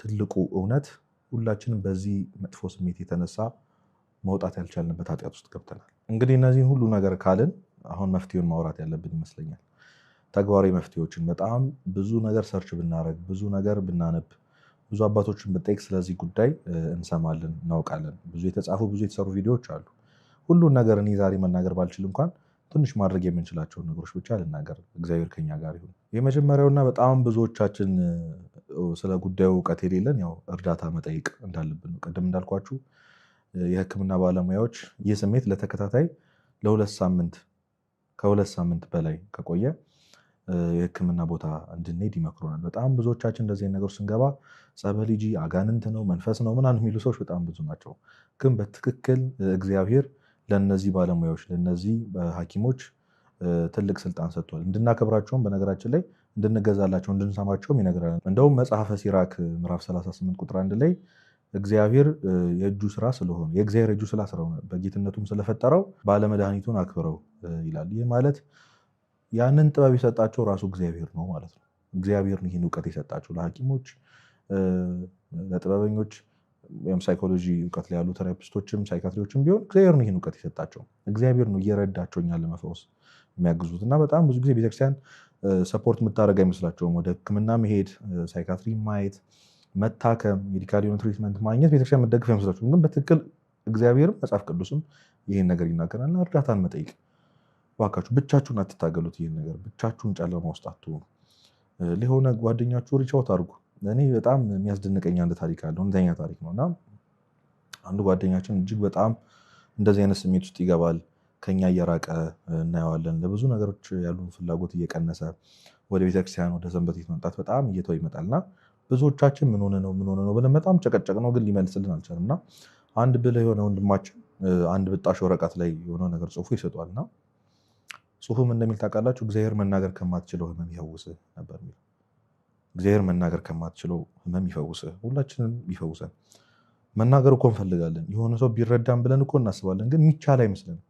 ትልቁ እውነት ሁላችንም በዚህ መጥፎ ስሜት የተነሳ መውጣት ያልቻልንበት ኃጢአት ውስጥ ገብተናል። እንግዲህ እነዚህን ሁሉ ነገር ካልን አሁን መፍትሄውን ማውራት ያለብን ይመስለኛል። ተግባራዊ መፍትሄዎችን በጣም ብዙ ነገር ሰርች ብናደርግ፣ ብዙ ነገር ብናነብ፣ ብዙ አባቶችን ብጠይቅ ስለዚህ ጉዳይ እንሰማለን፣ እናውቃለን። ብዙ የተጻፉ ብዙ የተሰሩ ቪዲዮዎች አሉ። ሁሉን ነገር እኔ ዛሬ መናገር ባልችል እንኳን ትንሽ ማድረግ የምንችላቸውን ነገሮች ብቻ ልናገር። እግዚአብሔር ከኛ ጋር ይሁን። የመጀመሪያውና በጣም ብዙዎቻችን ስለ ጉዳዩ እውቀት የሌለን ያው እርዳታ መጠየቅ እንዳለብን ነው። ቅድም እንዳልኳችሁ የሕክምና ባለሙያዎች ይህ ስሜት ለተከታታይ ከሁለት ሳምንት በላይ ከቆየ የሕክምና ቦታ እንድንሄድ ይመክሩናል። በጣም ብዙዎቻችን እንደዚህ ነገር ስንገባ ጸበል ሂጂ፣ አጋንንት ነው፣ መንፈስ ነው ምናምን የሚሉ ሰዎች በጣም ብዙ ናቸው። ግን በትክክል እግዚአብሔር ለእነዚህ ባለሙያዎች ለእነዚህ ሐኪሞች ትልቅ ስልጣን ሰጥቷል። እንድናከብራቸውም በነገራችን ላይ እንድንገዛላቸው እንድንሰማቸውም ይነግራል። እንደውም መጽሐፈ ሲራክ ምዕራፍ 38 ቁጥር 1 ላይ እግዚአብሔር የእጁ ስራ ስለሆነ የእግዚአብሔር የእጁ ስራ ስለሆነ በጌትነቱም ስለፈጠረው ባለመድኃኒቱን አክብረው ይላል። ይህ ማለት ያንን ጥበብ የሰጣቸው ራሱ እግዚአብሔር ነው ማለት ነው። እግዚአብሔር ነው ይህን እውቀት የሰጣቸው ለሐኪሞች፣ ለጥበበኞች ወይም ሳይኮሎጂ እውቀት ላይ ያሉ ቴራፒስቶችም ሳይካትሪዎችም ቢሆን እግዚአብሔር ነው ይህን እውቀት የሰጣቸው። እግዚአብሔር ነው እየረዳቸው እኛን ለመፈወስ የሚያግዙት። እና በጣም ብዙ ጊዜ ቤተክርስቲያን ሰፖርት የምታደርግ አይመስላቸውም። ወደ ሕክምና መሄድ፣ ሳይካትሪ ማየት፣ መታከም፣ ሜዲካል የሆነ ትሪትመንት ማግኘት ቤተክርስቲያን መደግፍ አይመስላቸውም። ግን በትክክል እግዚአብሔርም መጽሐፍ ቅዱስም ይህን ነገር ይናገራልና እርዳታን መጠየቅ እባካችሁ፣ ብቻችሁን አትታገሉት። ይህን ነገር ብቻችሁን ጨለማ ውስጥ አትሆኑ። ለሆነ ጓደኛችሁ ሪች አውት አድርጉ። እኔ በጣም የሚያስደንቀኝ አንድ ታሪክ አለ፣ እውነተኛ ታሪክ ነው። እና አንዱ ጓደኛችን እጅግ በጣም እንደዚህ አይነት ስሜት ውስጥ ይገባል። ከኛ እየራቀ እናየዋለን። ለብዙ ነገሮች ያሉ ፍላጎት እየቀነሰ ወደ ቤተክርስቲያን ወደ ሰንበት ቤት መምጣት በጣም እየተው ይመጣልና ብዙዎቻችን ምን ሆነ ነው ብለን በጣም ጨቀጨቅ ነው፣ ግን ሊመልስልን አልቻለም። እና አንድ ብልህ የሆነ ወንድማችን አንድ ብጣሽ ወረቀት ላይ የሆነ ነገር ጽፎ ይሰጧልና ጽሁፉም እንደሚል ታውቃላችሁ፣ እግዚአብሔር መናገር ከማትችለው ህመም ይፈውስህ ነበር የሚለው። እግዚአብሔር መናገር ከማትችለው ህመም ይፈውስህ። ሁላችንም ይፈውሰን። መናገር እኮ እንፈልጋለን፣ የሆነ ሰው ቢረዳን ብለን እኮ እናስባለን፣ ግን የሚቻል አይመስለንም።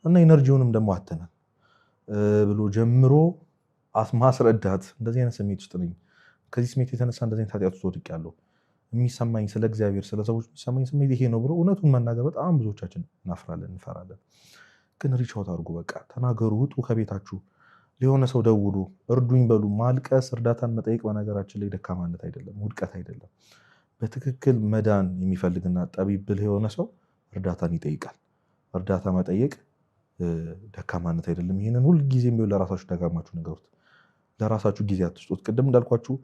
እና ኤነርጂውንም ደግሞ አተናል ብሎ ጀምሮ ማስረዳት። እንደዚህ አይነት ስሜት ውስጥ ነኝ፣ ከዚህ ስሜት የተነሳ እንደዚህ አይነት ኃጢአት ውስጥ ወድቄያለሁ፣ የሚሰማኝ ስለ እግዚአብሔር ስለ ሰዎች የሚሰማኝ ስሜት ይሄ ነው ብሎ እውነቱን መናገር በጣም ብዙዎቻችን እናፍራለን፣ እንፈራለን። ግን ሪች አውት አድርጉ፣ በቃ ተናገሩ፣ ውጡ ከቤታችሁ፣ ለሆነ ሰው ደውሉ፣ እርዱኝ በሉ። ማልቀስ፣ እርዳታን መጠየቅ በነገራችን ላይ ደካማነት አይደለም፣ ውድቀት አይደለም። በትክክል መዳን የሚፈልግና ጠቢብ ብልህ የሆነ ሰው እርዳታን ይጠይቃል። እርዳታ መጠየቅ ደካማነት አይደለም። ይህንን ሁል ጊዜ ቢሆን ለራሳችሁ ደጋግማችሁ ንገሩት። ለራሳችሁ ጊዜ አትስጡት። ቅድም እንዳልኳችሁ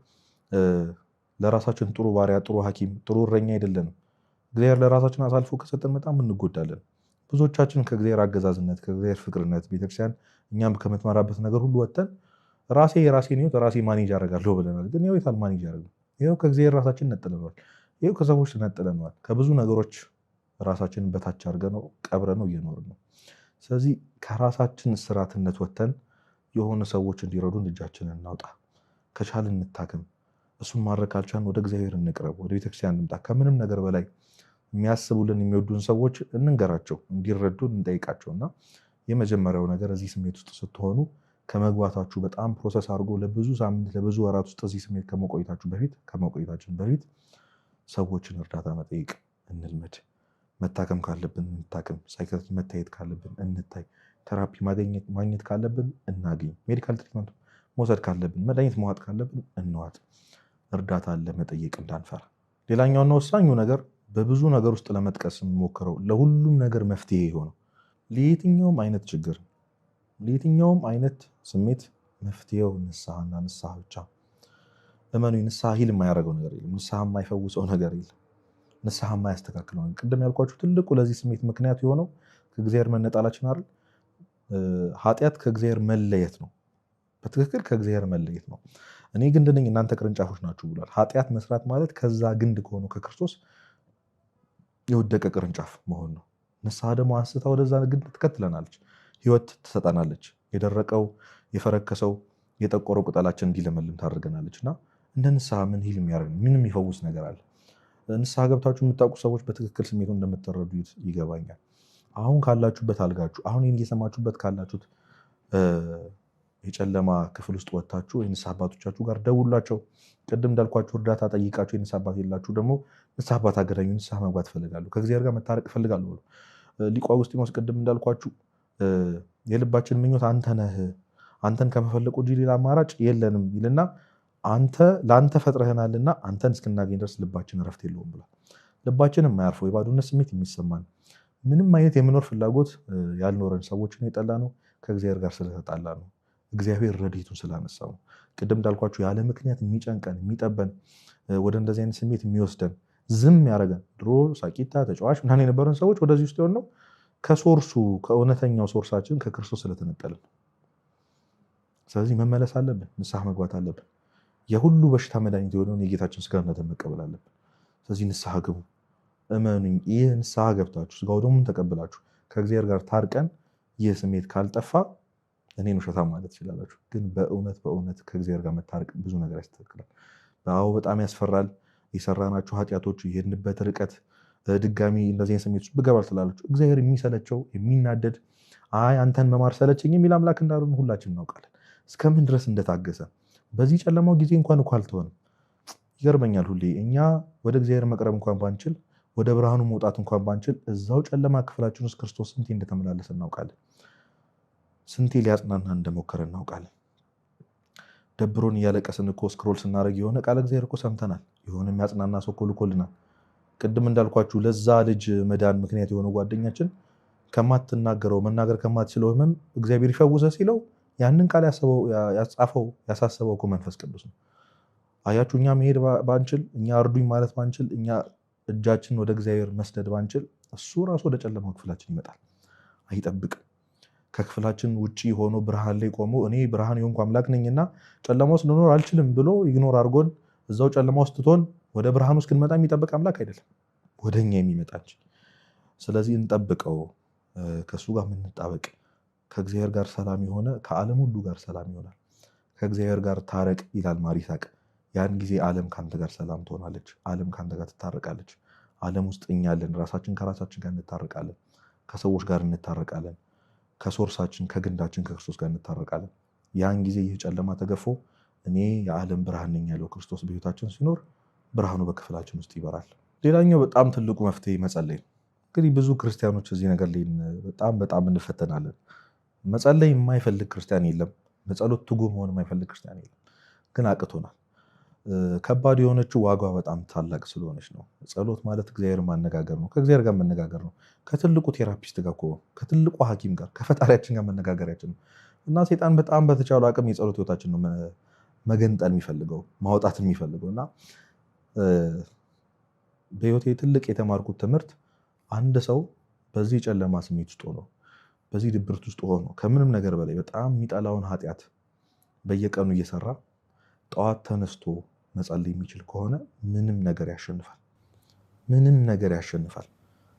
ለራሳችን ጥሩ ባሪያ፣ ጥሩ ሐኪም፣ ጥሩ እረኛ አይደለንም። እግዚአብሔር ለራሳችን አሳልፎ ከሰጠን በጣም እንጎዳለን። ብዙዎቻችን ከእግዚአብሔር አገዛዝነት፣ ከእግዚአብሔር ፍቅርነት ቤተክርስቲያን እኛም ከምትመራበት ነገር ሁሉ ወጥተን የራሴን ህይወት ራሴ ማኔጅ አደርጋለሁ ብለናል። ግን ያው የታል ማኔጅ ያደርግ? ይኸው ከእግዚአብሔር ራሳችን ነጥለነዋል። ይኸው ከሰዎች ነጥለነዋል። ከብዙ ነገሮች ራሳችንን በታች አድርገነው ቀብረነው እየኖርን ነው። ስለዚህ ከራሳችን ስራትነት ወጥተን የሆነ ሰዎች እንዲረዱን እጃችንን እናውጣ። ከቻልን እንታክም። እሱን ማድረግ ካልቻልን ወደ እግዚአብሔር እንቅረብ፣ ወደ ቤተክርስቲያን እንምጣ። ከምንም ነገር በላይ የሚያስቡልን የሚወዱን ሰዎች እንንገራቸው፣ እንዲረዱን እንጠይቃቸውና የመጀመሪያው ነገር እዚህ ስሜት ውስጥ ስትሆኑ ከመግባታችሁ በጣም ፕሮሰስ አድርጎ ለብዙ ሳምንት ለብዙ ወራት ውስጥ እዚህ ስሜት ከመቆየታችን በፊት ሰዎችን እርዳታ መጠየቅ እንልመድ። መታከም ካለብን እንታክም። ሳይካትሪ መታየት ካለብን እንታይ። ቴራፒ ማግኘት ካለብን እናገኝ። ሜዲካል ትሪትመንት መውሰድ ካለብን፣ መድኃኒት መዋጥ ካለብን እንዋጥ። እርዳታ ለመጠየቅ እንዳንፈራ። ሌላኛውና ወሳኙ ነገር በብዙ ነገር ውስጥ ለመጥቀስ የምሞክረው ለሁሉም ነገር መፍትሄ የሆነው ለየትኛውም አይነት ችግር፣ ለየትኛውም አይነት ስሜት መፍትሄው ንስሐና ንስሐ ብቻ። እመኑ፣ ንስሐ ሂል የማያደርገው ነገር የለም። ንስሐ የማይፈውሰው ነገር የለም። ንስሐ የማያስተካክለው። ቅድም ያልኳችሁ ትልቁ ለዚህ ስሜት ምክንያት የሆነው ከእግዚአብሔር መነጣላችን አይደል? ኃጢአት ከእግዚአብሔር መለየት ነው። በትክክል ከእግዚአብሔር መለየት ነው። እኔ ግንድ ነኝ እናንተ ቅርንጫፎች ናችሁ ብሏል። ኃጢአት መስራት ማለት ከዛ ግንድ ከሆነው ከክርስቶስ የወደቀ ቅርንጫፍ መሆን ነው። ንስሐ ደግሞ አንስታ ወደዛ ግንድ ትከትለናለች፣ ህይወት ትሰጠናለች። የደረቀው የፈረከሰው የጠቆረው ቅጠላችን እንዲለመልም ታደርገናለች። እና እንደ ንስሐ ምን ሂል የሚያደርግ ምን የሚፈውስ ነገር አለ? ንስሐ ገብታችሁ የምታውቁ ሰዎች በትክክል ስሜቱን እንደምትረዱት ይገባኛል። አሁን ካላችሁበት አልጋችሁ፣ አሁን ይህን እየሰማችሁበት ካላችሁት የጨለማ ክፍል ውስጥ ወጥታችሁ የንስሐ አባቶቻችሁ ጋር ደውላቸው። ቅድም እንዳልኳችሁ እርዳታ ጠይቃችሁ የንስሐ አባት የላችሁ ደግሞ ንስሐ አባት አገናኙ። ንስሐ መግባት እፈልጋለሁ፣ ከእግዚአብሔር ጋር መታረቅ እፈልጋለሁ ብሎ ሊቁ አውግስጢኖስ ቅድም እንዳልኳችሁ የልባችን ምኞት አንተ ነህ፣ አንተን ከመፈለቅ ውጪ ሌላ አማራጭ የለንም ይልና ለአንተ ፈጥረህናልና አንተን እስክናገኝ ድረስ ልባችን እረፍት የለውም ብሏል። ልባችን የማያርፈው የባዶነት ስሜት የሚሰማን ምንም አይነት የመኖር ፍላጎት ያልኖረን ሰዎችን የጠላ ነው ከእግዚአብሔር ጋር ስለተጣላ ነው። እግዚአብሔር ረድኤቱን ስላነሳው ነው። ቅድም እንዳልኳችሁ ያለ ምክንያት የሚጨንቀን የሚጠበን ወደ እንደዚህ አይነት ስሜት የሚወስደን ዝም ያደረገን ድሮ ሳቂታ ተጫዋች ምናምን የነበረን ሰዎች ወደዚህ ውስጥ የሆነው ከሶርሱ ከእውነተኛው ሶርሳችን ከክርስቶስ ስለተነጠልን። ስለዚህ መመለስ አለብን፣ ንስሐ መግባት አለብን። የሁሉ በሽታ መድኃኒት የሆነውን የጌታችን ስጋና ደም መቀበል አለብን። ስለዚህ ንስሐ ግቡ፣ እመኑኝ። ይህ ንስሐ ገብታችሁ ስጋው ደሙን ተቀብላችሁ ከእግዚአብሔር ጋር ታርቀን ይህ ስሜት ካልጠፋ እኔን ውሸታም ማለት ትችላላችሁ፣ ግን በእውነት ከእግዚአብሔር ጋር መታረቅ ብዙ ነገር ያስተካክላል። አዎ በጣም ያስፈራል። የሰራናቸው ኃጢአቶች፣ የሄድንበት ርቀት ድጋሚ እንደዚህ ስሜት ውስጥ ብገባል ትላላችሁ። እግዚአብሔር የሚሰለቸው የሚናደድ አይ አንተን መማር ሰለቸኝ የሚል አምላክ እንዳልሆነ ሁላችን እናውቃለን። እስከምን ድረስ እንደታገሰ በዚህ ጨለማው ጊዜ እንኳን እኮ አልተሆንም። ይገርመኛል ሁሌ እኛ ወደ እግዚአብሔር መቅረብ እንኳን ባንችል፣ ወደ ብርሃኑ መውጣት እንኳን ባንችል፣ እዛው ጨለማ ክፍላችን ውስጥ ክርስቶስ ስንቴ እንደተመላለሰ እናውቃለን። ስንቴ ሊያጽናና እንደሞከረ እናውቃለን። ደብሮን እያለቀስን እኮ ስክሮል ስናደርግ የሆነ ቃል እግዚአብሔር እኮ ሰምተናል። የሆነ የሚያጽናና ሰው እኮ ልኮልናል። ቅድም እንዳልኳችሁ ለዛ ልጅ መዳን ምክንያት የሆነ ጓደኛችን ከማትናገረው መናገር ከማትችለው ህመም እግዚአብሔር ይፈውሰ ሲለው ያንን ቃል ያሳሰበው እኮ መንፈስ ቅዱስ ነው። አያችሁ፣ እኛ መሄድ ባንችል፣ እኛ እርዱኝ ማለት ባንችል፣ እኛ እጃችን ወደ እግዚአብሔር መስደድ ባንችል፣ እሱ ራሱ ወደ ጨለማው ክፍላችን ይመጣል። አይጠብቅም። ከክፍላችን ውጪ ሆኖ ብርሃን ላይ ቆሞ እኔ ብርሃን የሆንኩ አምላክ ነኝና ጨለማ ውስጥ ልኖር አልችልም ብሎ ኢግኖር አድርጎን እዛው ጨለማ ውስጥ ትቶን ወደ ብርሃን ውስጥ ክንመጣ የሚጠብቅ አምላክ አይደለም፣ ወደኛ የሚመጣ እንጂ። ስለዚህ እንጠብቀው፣ ከእሱ ጋር የምንጣበቅ ከእግዚአብሔር ጋር ሰላም የሆነ ከዓለም ሁሉ ጋር ሰላም ይሆናል። ከእግዚአብሔር ጋር ታረቅ ይላል ማር ይስሐቅ። ያን ጊዜ ዓለም ከአንተ ጋር ሰላም ትሆናለች፣ ዓለም ከአንተ ጋር ትታረቃለች። ዓለም ውስጥ እኛ አለን፣ ራሳችን ከራሳችን ጋር እንታረቃለን፣ ከሰዎች ጋር እንታረቃለን፣ ከሶርሳችን ከግንዳችን ከክርስቶስ ጋር እንታረቃለን። ያን ጊዜ ይህ ጨለማ ተገፎ እኔ የዓለም ብርሃን ነኝ ያለው ክርስቶስ በሕይወታችን ሲኖር ብርሃኑ በክፍላችን ውስጥ ይበራል። ሌላኛው በጣም ትልቁ መፍትሄ መጸለይ ነው። እንግዲህ ብዙ ክርስቲያኖች እዚህ ነገር ላይ በጣም እንፈተናለን። መጸለይ የማይፈልግ ክርስቲያን የለም፣ በጸሎት ትጉ መሆን የማይፈልግ ክርስቲያን የለም። ግን አቅቶናል። ከባድ የሆነችው ዋጋ በጣም ታላቅ ስለሆነች ነው። ጸሎት ማለት እግዚአብሔር ማነጋገር ነው፣ ከእግዚአብሔር ጋር መነጋገር ነው። ከትልቁ ቴራፒስት ጋር ከትልቁ ሐኪም ጋር ከፈጣሪያችን ጋር መነጋገሪያችን ነው። እና ሴጣን በጣም በተቻለ አቅም የጸሎት ህይወታችን ነው መገንጠል የሚፈልገው ማውጣት የሚፈልገው። እና በህይወቴ ትልቅ የተማርኩት ትምህርት አንድ ሰው በዚህ ጨለማ ስሜት ውስጥ ሆኖ በዚህ ድብርት ውስጥ ሆኖ ከምንም ነገር በላይ በጣም የሚጠላውን ኃጢአት በየቀኑ እየሰራ ጠዋት ተነስቶ መጸለይ የሚችል ከሆነ ምንም ነገር ያሸንፋል። ምንም ነገር ያሸንፋል።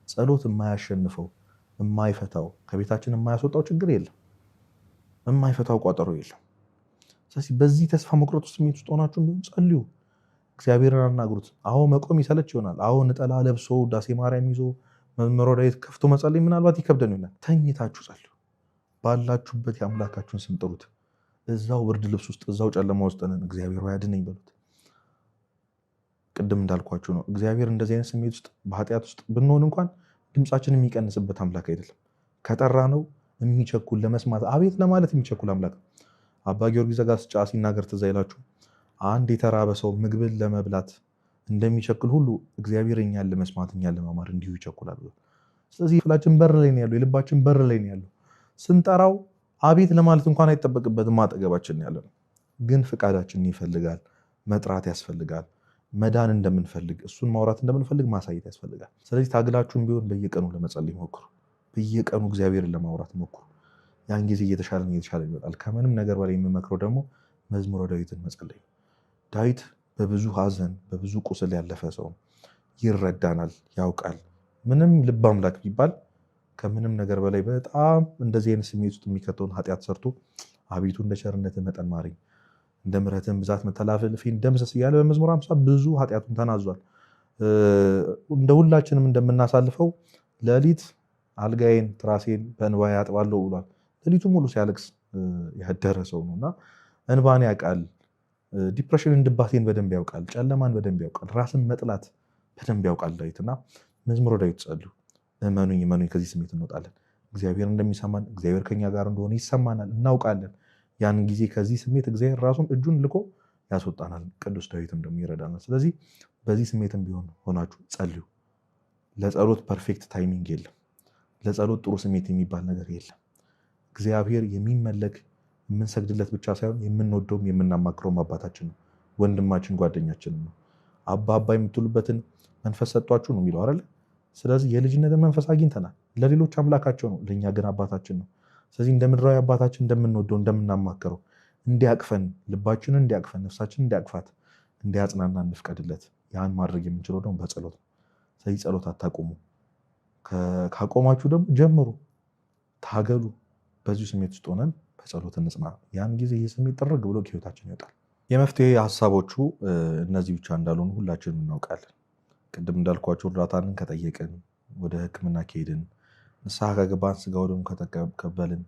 ጸሎት የማያሸንፈው የማይፈታው ከቤታችን የማያስወጣው ችግር የለም፣ የማይፈታው ቋጠሮ የለም። ስለዚህ በዚህ ተስፋ መቁረጥ ስሜት ውስጥ ሆናችሁ ቢሆን ጸልዩ፣ እግዚአብሔርን አናግሩት። አዎ መቆም ይሰለች ይሆናል። አዎ ነጠላ ለብሶ ውዳሴ ማርያም ይዞ መዝሙረ ዳዊት ከፍቶ መጸለይ ምናልባት ይከብደን ይሆናል። ተኝታችሁ ጸልዩ። ባላችሁበት የአምላካችሁን ስም ጥሩት። እዛው ብርድ ልብስ ውስጥ እዛው ጨለማ ውስጥ ነን፣ እግዚአብሔር ሆይ አድነኝ በሉት። ቅድም እንዳልኳችሁ ነው። እግዚአብሔር እንደዚህ አይነት ስሜት ውስጥ በኃጢአት ውስጥ ብንሆን እንኳን ድምፃችን የሚቀንስበት አምላክ አይደለም። ከጠራ ነው የሚቸኩል ለመስማት አቤት ለማለት የሚቸኩል አምላክ ነው። አባ ጊዮርጊስ ዘጋስጫ ሲናገር ትዝ ይላችሁ፣ አንድ የተራበ ሰው ምግብን ለመብላት እንደሚቸኩል ሁሉ እግዚአብሔር እኛን ለመስማት እኛን ለማማር እንዲሁ ይቸኩላል። ስለዚህ ክፍላችን በር ላይ ነው ያለው፣ የልባችን በር ላይ ነው ያለው። ስንጠራው አቤት ለማለት እንኳን አይጠበቅበትም፣ አጠገባችን ያለ ነው። ግን ፍቃዳችንን ይፈልጋል፣ መጥራት ያስፈልጋል። መዳን እንደምንፈልግ እሱን ማውራት እንደምንፈልግ ማሳየት ያስፈልጋል። ስለዚህ ታግላችሁም ቢሆን በየቀኑ ለመጸለይ ሞክሩ። በየቀኑ እግዚአብሔርን ለማውራት ሞክሩ። ያን ጊዜ እየተሻለ ይመጣል። ከምንም ነገር በላይ የምመክረው ደግሞ መዝሙረ ዳዊትን መጸለይ። ዳዊት በብዙ ሐዘን በብዙ ቁስል ያለፈ ሰው ይረዳናል፣ ያውቃል። ምንም ልብ አምላክ ቢባል ከምንም ነገር በላይ በጣም እንደዚህ አይነት ስሜት ውስጥ የሚከተውን ኃጢአት ሰርቶ አቤቱ እንደ ቸርነትህ መጠን ማረኝ፣ እንደ ምሕረትህም ብዛት መተላለፌን ደምስስ እያለ በመዝሙር 50 ብዙ ኃጢአቱን ተናዟል። እንደ ሁላችንም እንደምናሳልፈው ሌሊት አልጋዬን ትራሴን በእንባዬ አጥባለሁ ብሏል። ሌሊቱ ሙሉ ሲያለቅስ ያደረ ሰው ነው እና እንባን ያውቃል። ዲፕሬሽንን፣ ድባቴን በደንብ ያውቃል። ጨለማን በደንብ ያውቃል። ራስን መጥላት በደንብ ያውቃል ዳዊት። እና መዝሙረ ዳዊት ጸልዩ። እመኑኝ ከዚህ ስሜት እንወጣለን። እግዚአብሔር እንደሚሰማን እግዚአብሔር ከኛ ጋር እንደሆነ ይሰማናል፣ እናውቃለን። ያን ጊዜ ከዚህ ስሜት እግዚአብሔር ራሱን እጁን ልኮ ያስወጣናል። ቅዱስ ዳዊትም ደግሞ ይረዳናል። ስለዚህ በዚህ ስሜትም ቢሆን ሆናችሁ ጸልዩ። ለጸሎት ፐርፌክት ታይሚንግ የለም። ለጸሎት ጥሩ ስሜት የሚባል ነገር የለም። እግዚአብሔር የሚመለክ የምንሰግድለት ብቻ ሳይሆን የምንወደውም የምናማክረውም አባታችን ነው፣ ወንድማችን፣ ጓደኛችን ነው። አባ የምትሉበትን መንፈስ ሰጧችሁ ነው የሚለው አይደል? ስለዚህ የልጅነትን መንፈስ አግኝተናል። ለሌሎች አምላካቸው ነው፣ ለእኛ ግን አባታችን ነው። ስለዚህ እንደ ምድራዊ አባታችን እንደምንወደው እንደምናማክረው እንዲያቅፈን፣ ልባችንን እንዲያቅፈን፣ ነፍሳችንን እንዲያቅፋት፣ እንዲያጽናና እንፍቀድለት። ያን ማድረግ የምንችለው ደግሞ በጸሎት ነው። ስለዚህ ጸሎት አታቆሙ። ካቆማችሁ ደግሞ ጀምሩ፣ ታገሉ። በዚሁ ስሜት ውስጥ ሆነን በጸሎት እንጽና። ያን ጊዜ ይህ ስሜት ጥርግ ብሎ ከህይወታችን ይወጣል። የመፍትሄ ሀሳቦቹ እነዚህ ብቻ እንዳልሆኑ ሁላችንም እናውቃለን። ቅድም እንዳልኳቸው እርዳታንን ከጠየቅን፣ ወደ ሕክምና ከሄድን፣ ንስሐ ከገባን፣ ስጋ ወደሙ ከተቀበልን፣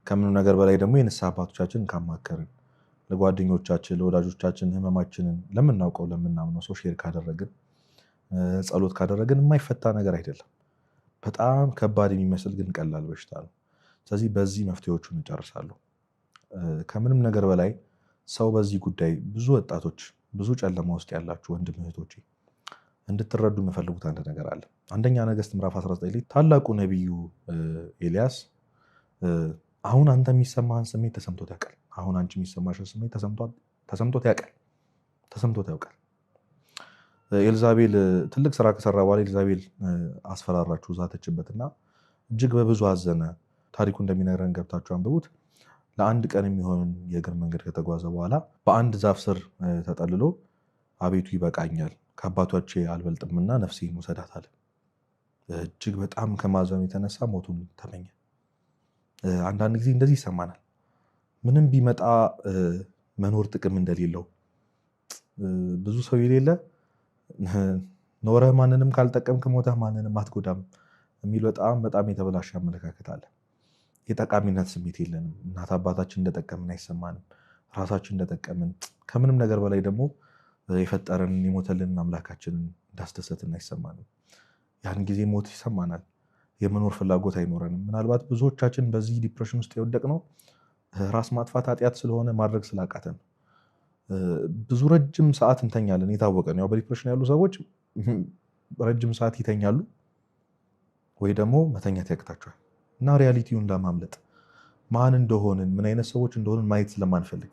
ከምንም ነገር በላይ ደግሞ የንስሐ አባቶቻችንን ካማከርን፣ ለጓደኞቻችን ለወዳጆቻችን ህመማችንን ለምናውቀው ለምናምነው ሰው ሼር ካደረግን፣ ጸሎት ካደረግን የማይፈታ ነገር አይደለም። በጣም ከባድ የሚመስል ግን ቀላል በሽታ ነው። ስለዚህ በዚህ መፍትሄዎቹን እጨርሳለሁ። ከምንም ነገር በላይ ሰው በዚህ ጉዳይ ብዙ ወጣቶች፣ ብዙ ጨለማ ውስጥ ያላችሁ ወንድም እህቶቼ እንድትረዱ የምፈልጉት አንድ ነገር አለ። አንደኛ ነገሥት ምዕራፍ 19 ላይ ታላቁ ነቢዩ ኤልያስ አሁን አንተ የሚሰማህን ስሜት ተሰምቶት ያውቃል። አሁን አንቺ የሚሰማሽን ስሜት ተሰምቶት ያውቃል። ኤልዛቤል ትልቅ ስራ ከሰራ በኋላ ኤልዛቤል አስፈራራችሁ፣ ዛተችበትና እጅግ በብዙ አዘነ። ታሪኩ እንደሚነግረን ገብታችሁ አንብቡት። ለአንድ ቀን የሚሆንን የእግር መንገድ ከተጓዘ በኋላ በአንድ ዛፍ ስር ተጠልሎ አቤቱ ይበቃኛል፣ ከአባቶቼ አልበልጥምና ነፍሴን ውሰዳት አለ። እጅግ በጣም ከማዘኑ የተነሳ ሞቱን ተመኘ። አንዳንድ ጊዜ እንደዚህ ይሰማናል። ምንም ቢመጣ መኖር ጥቅም እንደሌለው፣ ብዙ ሰው የሌለ ኖረህ ማንንም ካልጠቀምክ ሞተህ ማንንም አትጎዳም የሚል በጣም የተበላሸ አመለካከት አለ። የጠቃሚነት ስሜት የለንም። እናት አባታችን እንደጠቀምን አይሰማንም። ራሳችን እንደጠቀምን፣ ከምንም ነገር በላይ ደግሞ የፈጠረንን የሞተልንን አምላካችንን እንዳስደሰትን አይሰማንም። ያን ጊዜ ሞት ይሰማናል። የመኖር ፍላጎት አይኖረንም። ምናልባት ብዙዎቻችን በዚህ ዲፕሬሽን ውስጥ የወደቅነው ራስ ማጥፋት ኃጢአት ስለሆነ ማድረግ ስላቃተን ብዙ ረጅም ሰዓት እንተኛለን። የታወቀ ነው። ያው በዲፕሬሽን ያሉ ሰዎች ረጅም ሰዓት ይተኛሉ ወይ ደግሞ መተኛት ያቅታቸዋል። እና ሪያሊቲውን ለማምለጥ ማን እንደሆንን ምን አይነት ሰዎች እንደሆንን ማየት ስለማንፈልግ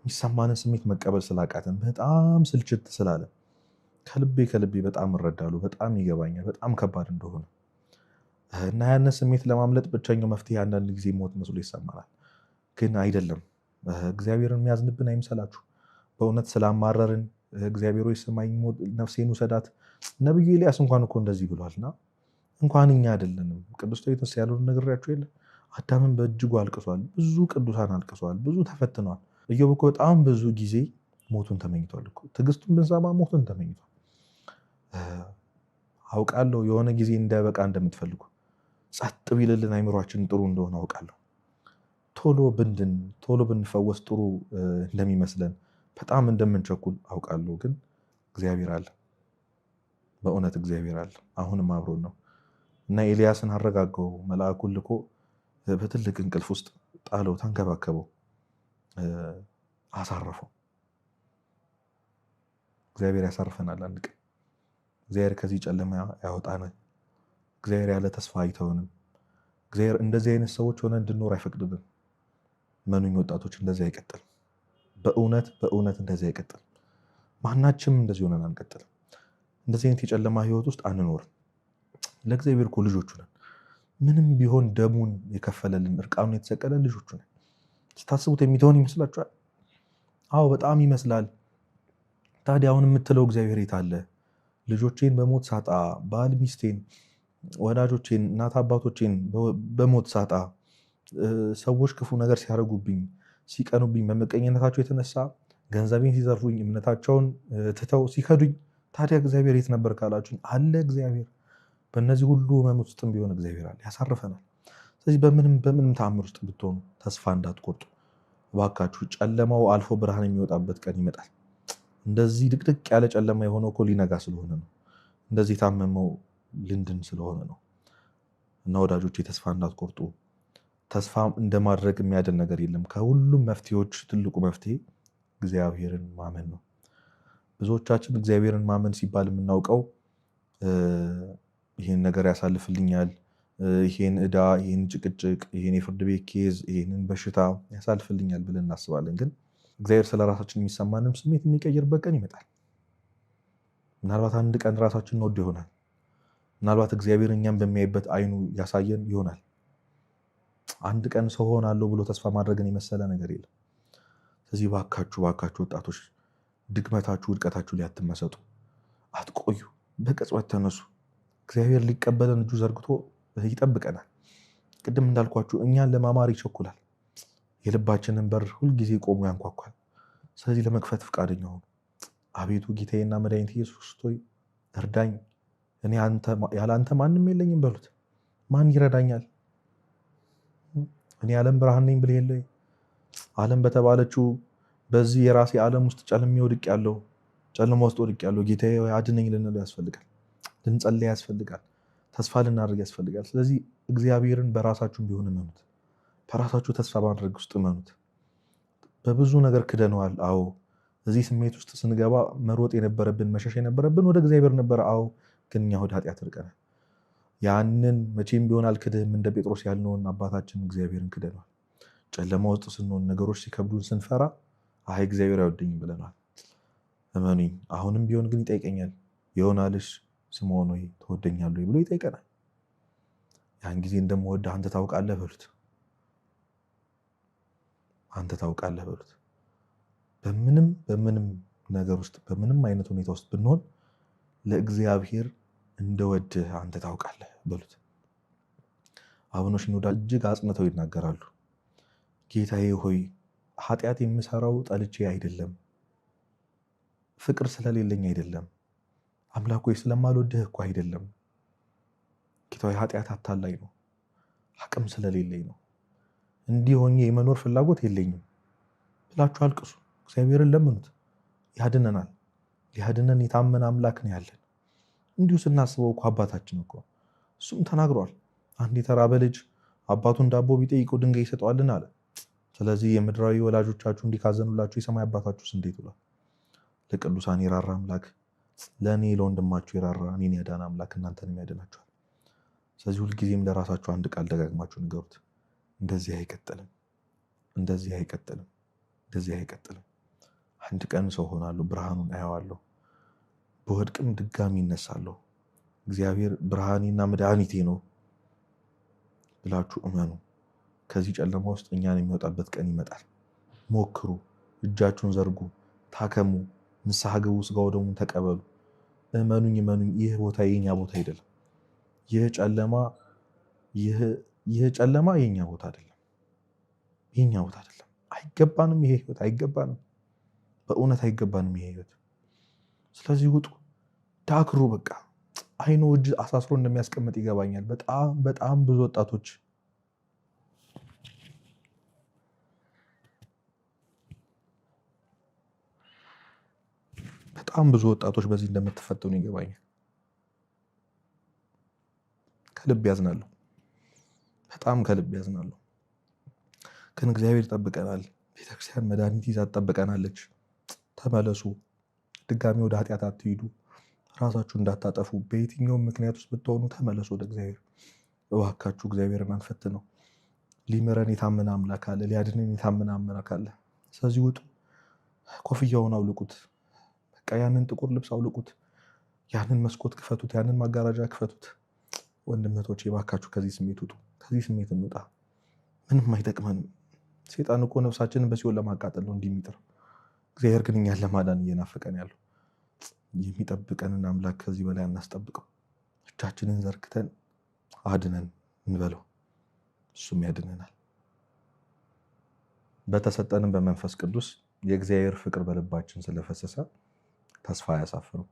የሚሰማንን ስሜት መቀበል ስላቃተን በጣም ስልችት ስላለ ከልቤ በጣም እረዳለሁ። በጣም ይገባኛል በጣም ከባድ እንደሆነ እና ያንን ስሜት ለማምለጥ ብቸኛው መፍትሄ አንዳንድ ጊዜ ሞት መስሎ ይሰማናል። ግን አይደለም። እግዚአብሔርን የሚያዝንብን አይምሰላችሁ። በእውነት ስላማረርን እግዚአብሔር ሆይ ስማኝ፣ ነፍሴን ውሰዳት። ነቢዩ ኤልያስ እንኳን እኮ እንደዚህ ብሏልና እንኳን እኛ አይደለንም። ቅዱስ ዳዊትስ ያለውን ነግሬያችሁ የለ አዳምን በእጅጉ አልቅሷል። ብዙ ቅዱሳን አልቅሷል። ብዙ ተፈትኗል። ኢዮብ እኮ በጣም ብዙ ጊዜ ሞቱን ተመኝቷል እኮ። ትዕግስቱን ብንሰማ ሞቱን ተመኝቷል። አውቃለሁ የሆነ ጊዜ እንዳይበቃ እንደምትፈልጉ፣ ጸጥ ቢልልን አይምሯችን ጥሩ እንደሆነ አውቃለሁ። ቶሎ ብንድን ቶሎ ብንፈወስ ጥሩ እንደሚመስለን በጣም እንደምንቸኩል አውቃለሁ። ግን እግዚአብሔር አለ፣ በእውነት እግዚአብሔር አለ። አሁንም አብሮን ነው እና ኤልያስን አረጋጋው። መልአኩን ልኮ በትልቅ እንቅልፍ ውስጥ ጣለው፣ ተንከባከበው፣ አሳረፈው። እግዚአብሔር ያሳርፈናል አንድ ቀን። እግዚአብሔር ከዚህ ጨለማ ያወጣናል። እግዚአብሔር ያለ ተስፋ አይተውንም። እግዚአብሔር እንደዚህ አይነት ሰዎች ሆነ እንድንኖር አይፈቅድብን። መኑኝ ወጣቶች፣ እንደዚህ አይቀጥልም። በእውነት እንደዚህ አይቀጥልም። ማናችንም እንደዚህ ሆነን አንቀጥልም። እንደዚህ አይነት የጨለማ ህይወት ውስጥ አንኖርም። ለእግዚአብሔር እኮ ልጆቹ ነን። ምንም ቢሆን ደሙን የከፈለልን እርቃኑን የተሰቀለን ልጆቹ ነን። ስታስቡት የሚተውን ይመስላችኋል? አዎ በጣም ይመስላል። ታዲያ አሁን የምትለው እግዚአብሔር የት አለ? ልጆቼን በሞት ሳጣ፣ ባል ሚስቴን፣ ወዳጆቼን፣ እናት አባቶቼን በሞት ሳጣ፣ ሰዎች ክፉ ነገር ሲያደርጉብኝ፣ ሲቀኑብኝ፣ በመቀኝነታቸው የተነሳ ገንዘቤን ሲዘርፉኝ፣ እምነታቸውን ትተው ሲከዱኝ፣ ታዲያ እግዚአብሔር የት ነበር ካላችሁኝ፣ አለ እግዚአብሔር። በእነዚህ ሁሉ ህመም ውስጥም ቢሆን እግዚአብሔር አለ፣ ያሳርፈናል። ስለዚህ በምንም ተአምር ውስጥ ብትሆኑ ተስፋ እንዳትቆርጡ እባካችሁ። ጨለማው አልፎ ብርሃን የሚወጣበት ቀን ይመጣል። እንደዚህ ድቅድቅ ያለ ጨለማ የሆነው እኮ ሊነጋ ስለሆነ ነው። እንደዚህ የታመመው ልንድን ስለሆነ ነው። እና ወዳጆቼ ተስፋ እንዳትቆርጡ። ተስፋ እንደማድረግ የሚያድን ነገር የለም። ከሁሉም መፍትሄዎች ትልቁ መፍትሄ እግዚአብሔርን ማመን ነው። ብዙዎቻችን እግዚአብሔርን ማመን ሲባል የምናውቀው ይህን ነገር ያሳልፍልኛል፣ ይሄን ዕዳ፣ ይሄን ጭቅጭቅ፣ ይሄን የፍርድ ቤት ኬዝ፣ ይሄንን በሽታ ያሳልፍልኛል ብለን እናስባለን። ግን እግዚአብሔር ስለ ራሳችን የሚሰማንም ስሜት የሚቀይርበት ቀን ይመጣል። ምናልባት አንድ ቀን ራሳችን እንወድ ይሆናል። ምናልባት እግዚአብሔር እኛም በሚያይበት አይኑ ያሳየን ይሆናል። አንድ ቀን ሰው ሆናለሁ ብሎ ተስፋ ማድረግን የመሰለ ነገር የለም። ስለዚህ ባካችሁ ወጣቶች ድክመታችሁ፣ ውድቀታችሁ ላይ አትመሰጡ፣ አትቆዩ፣ በቅጽበት ተነሱ። እግዚአብሔር ሊቀበለን እጁ ዘርግቶ ይጠብቀናል። ቅድም እንዳልኳችሁ እኛን ለማማር ይቸኩላል። የልባችንን በር ሁልጊዜ ቆሞ ያንኳኳል። ስለዚህ ለመክፈት ፈቃደኛ ሁኑ። አቤቱ ጌታዬና መድኃኒቴ ኢየሱስ ሆይ እርዳኝ፣ እኔ ያለ አንተ ማንም የለኝም በሉት። ማን ይረዳኛል? እኔ ዓለም ብርሃን ነኝ ብለህ የለ? ዓለም በተባለችው በዚህ የራሴ ዓለም ውስጥ ጨለማ ውስጥ ወድቅ ያለው ጌታዬ አድነኝ ልንለው ያስፈልጋል። ልንጸልይ ያስፈልጋል። ተስፋ ልናደርግ ያስፈልጋል። ስለዚህ እግዚአብሔርን በራሳችሁ ቢሆን እመኑት። በራሳችሁ ተስፋ ማድረግ ውስጥ እመኑት። በብዙ ነገር ክደነዋል። አዎ እዚህ ስሜት ውስጥ ስንገባ መሮጥ የነበረብን መሸሽ የነበረብን ወደ እግዚአብሔር ነበረ። አዎ ግን እኛ ወደ ኃጢአት ርቀናል። ያንን መቼም ቢሆን አልክድህም እንደ ጴጥሮስ ያልነውን አባታችን እግዚአብሔርን ክደነዋል። ጨለማ ውስጥ ስንሆን፣ ነገሮች ሲከብዱን ስንፈራ አይ እግዚአብሔር አይወደኝም ብለናል። እመኑኝ አሁንም ቢሆን ግን ይጠይቀኛል። የዮና ልጅ ስምዖን ሆይ ትወደኛለህ ብሎ ይጠይቀናል። ያን ጊዜ እንደምወድህ አንተ ታውቃለህ በሉት። አንተ ታውቃለህ በሉት። በምንም ነገር ውስጥ በምንም አይነት ሁኔታ ውስጥ ብንሆን ለእግዚአብሔር እንደወድህ አንተ ታውቃለህ በሉት። አቡነ ሽኖዳ እጅግ አጽንተው ይናገራሉ። ጌታዬ ሆይ ኃጢአት የምሰራው ጠልቼ አይደለም፣ ፍቅር ስለሌለኝ አይደለም፣ አምላክ ሆይ ስለማልወድህ እኮ አይደለም። ጌታዬ ኃጢአት አታላይ ነው፣ አቅም ስለሌለኝ ነው፣ እንዲህ ሆኜ የመኖር ፍላጎት የለኝም ብላችሁ አልቅሱ። እግዚአብሔርን ለምኑት፣ ያድነናል። ሊያድነን የታመነ አምላክ ነው ያለን። እንዲሁ ስናስበው እኮ አባታችን እኮ እሱም ተናግሯል። አንድ የተራበ ልጅ አባቱን ዳቦ ቢጠይቀው ድንጋይ ይሰጠዋልን አለ። ስለዚህ የምድራዊ ወላጆቻችሁ እንዲካዘኑላችሁ የሰማይ አባታችሁስ እንዴት ብሏል? ለቅዱሳን የራራ አምላክ ለእኔ ለወንድማችሁ የራራ እኔን ያዳነ አምላክ እናንተንም ያድናችኋል። ስለዚህ ሁልጊዜም ለራሳችሁ አንድ ቃል ደጋግማችሁ ንገሩት። እንደዚህ አይቀጥልም፣ እንደዚህ አይቀጥልም፣ እንደዚህ አይቀጥልም። አንድ ቀን ሰው ሆናለሁ፣ ብርሃኑን አየዋለሁ፣ በወድቅም ድጋሚ ይነሳለሁ። እግዚአብሔር ብርሃኔና መድኃኒቴ ነው ብላችሁ እመኑ። ከዚህ ጨለማ ውስጥ እኛን የሚወጣበት ቀን ይመጣል። ሞክሩ፣ እጃችሁን ዘርጉ፣ ታከሙ፣ ንስሐ ግቡ፣ ሥጋው ደሙን ተቀበሉ። እመኑኝ፣ ይህ ቦታ የኛ ቦታ አይደለም። ይህ ጨለማ የኛ ቦታ አይደለም። የኛ ቦታ አይደለም። አይገባንም። ይሄ ህይወት አይገባንም። በእውነት አይገባንም ይሄ ህይወት። ስለዚህ ውጡ፣ ዳክሩ። በቃ አይኑ እጅ አሳስሮ እንደሚያስቀምጥ ይገባኛል። በጣም ብዙ ወጣቶች በዚህ እንደምትፈተኑ ይገባኛል። ከልብ ያዝናለሁ፣ በጣም ከልብ ያዝናለሁ። ግን እግዚአብሔር ይጠብቀናል። ቤተክርስቲያን መድኃኒት ይዛ ትጠብቀናለች። ተመለሱ፣ ድጋሚ ወደ ኃጢአት አትሂዱ፣ ራሳችሁ እንዳታጠፉ። በየትኛውም ምክንያት ውስጥ ብትሆኑ ተመለሱ ወደ እግዚአብሔር። እባካችሁ እግዚአብሔርን አንፈትነው። ሊምረን የታመነ አምላክ አለ፣ ሊያድነን የታመነ አምላክ አለ። ስለዚህ ውጡ፣ ኮፍያውን አውልቁት፣ በቃ ያንን ጥቁር ልብስ አውልቁት፣ ያንን መስኮት ክፈቱት፣ ያንን ማጋረጃ ክፈቱት። ወንድመቶቼ እባካችሁ ከዚህ ስሜት ውጡ፣ ከዚህ ስሜት እንውጣ። ምንም አይጠቅመንም። ሴጣን እኮ ነፍሳችንን በሲኦል ለማቃጠል ነው እንዲህ የሚጥረው። እግዚአብሔር ግን እኛን ለማዳን እየናፈቀን ያለው። የሚጠብቀንን አምላክ ከዚህ በላይ አናስጠብቀው። እጃችንን ዘርግተን አድነን እንበለው፣ እሱም ያድነናል። በተሰጠንም በመንፈስ ቅዱስ የእግዚአብሔር ፍቅር በልባችን ስለፈሰሰ ተስፋ አያሳፍርም።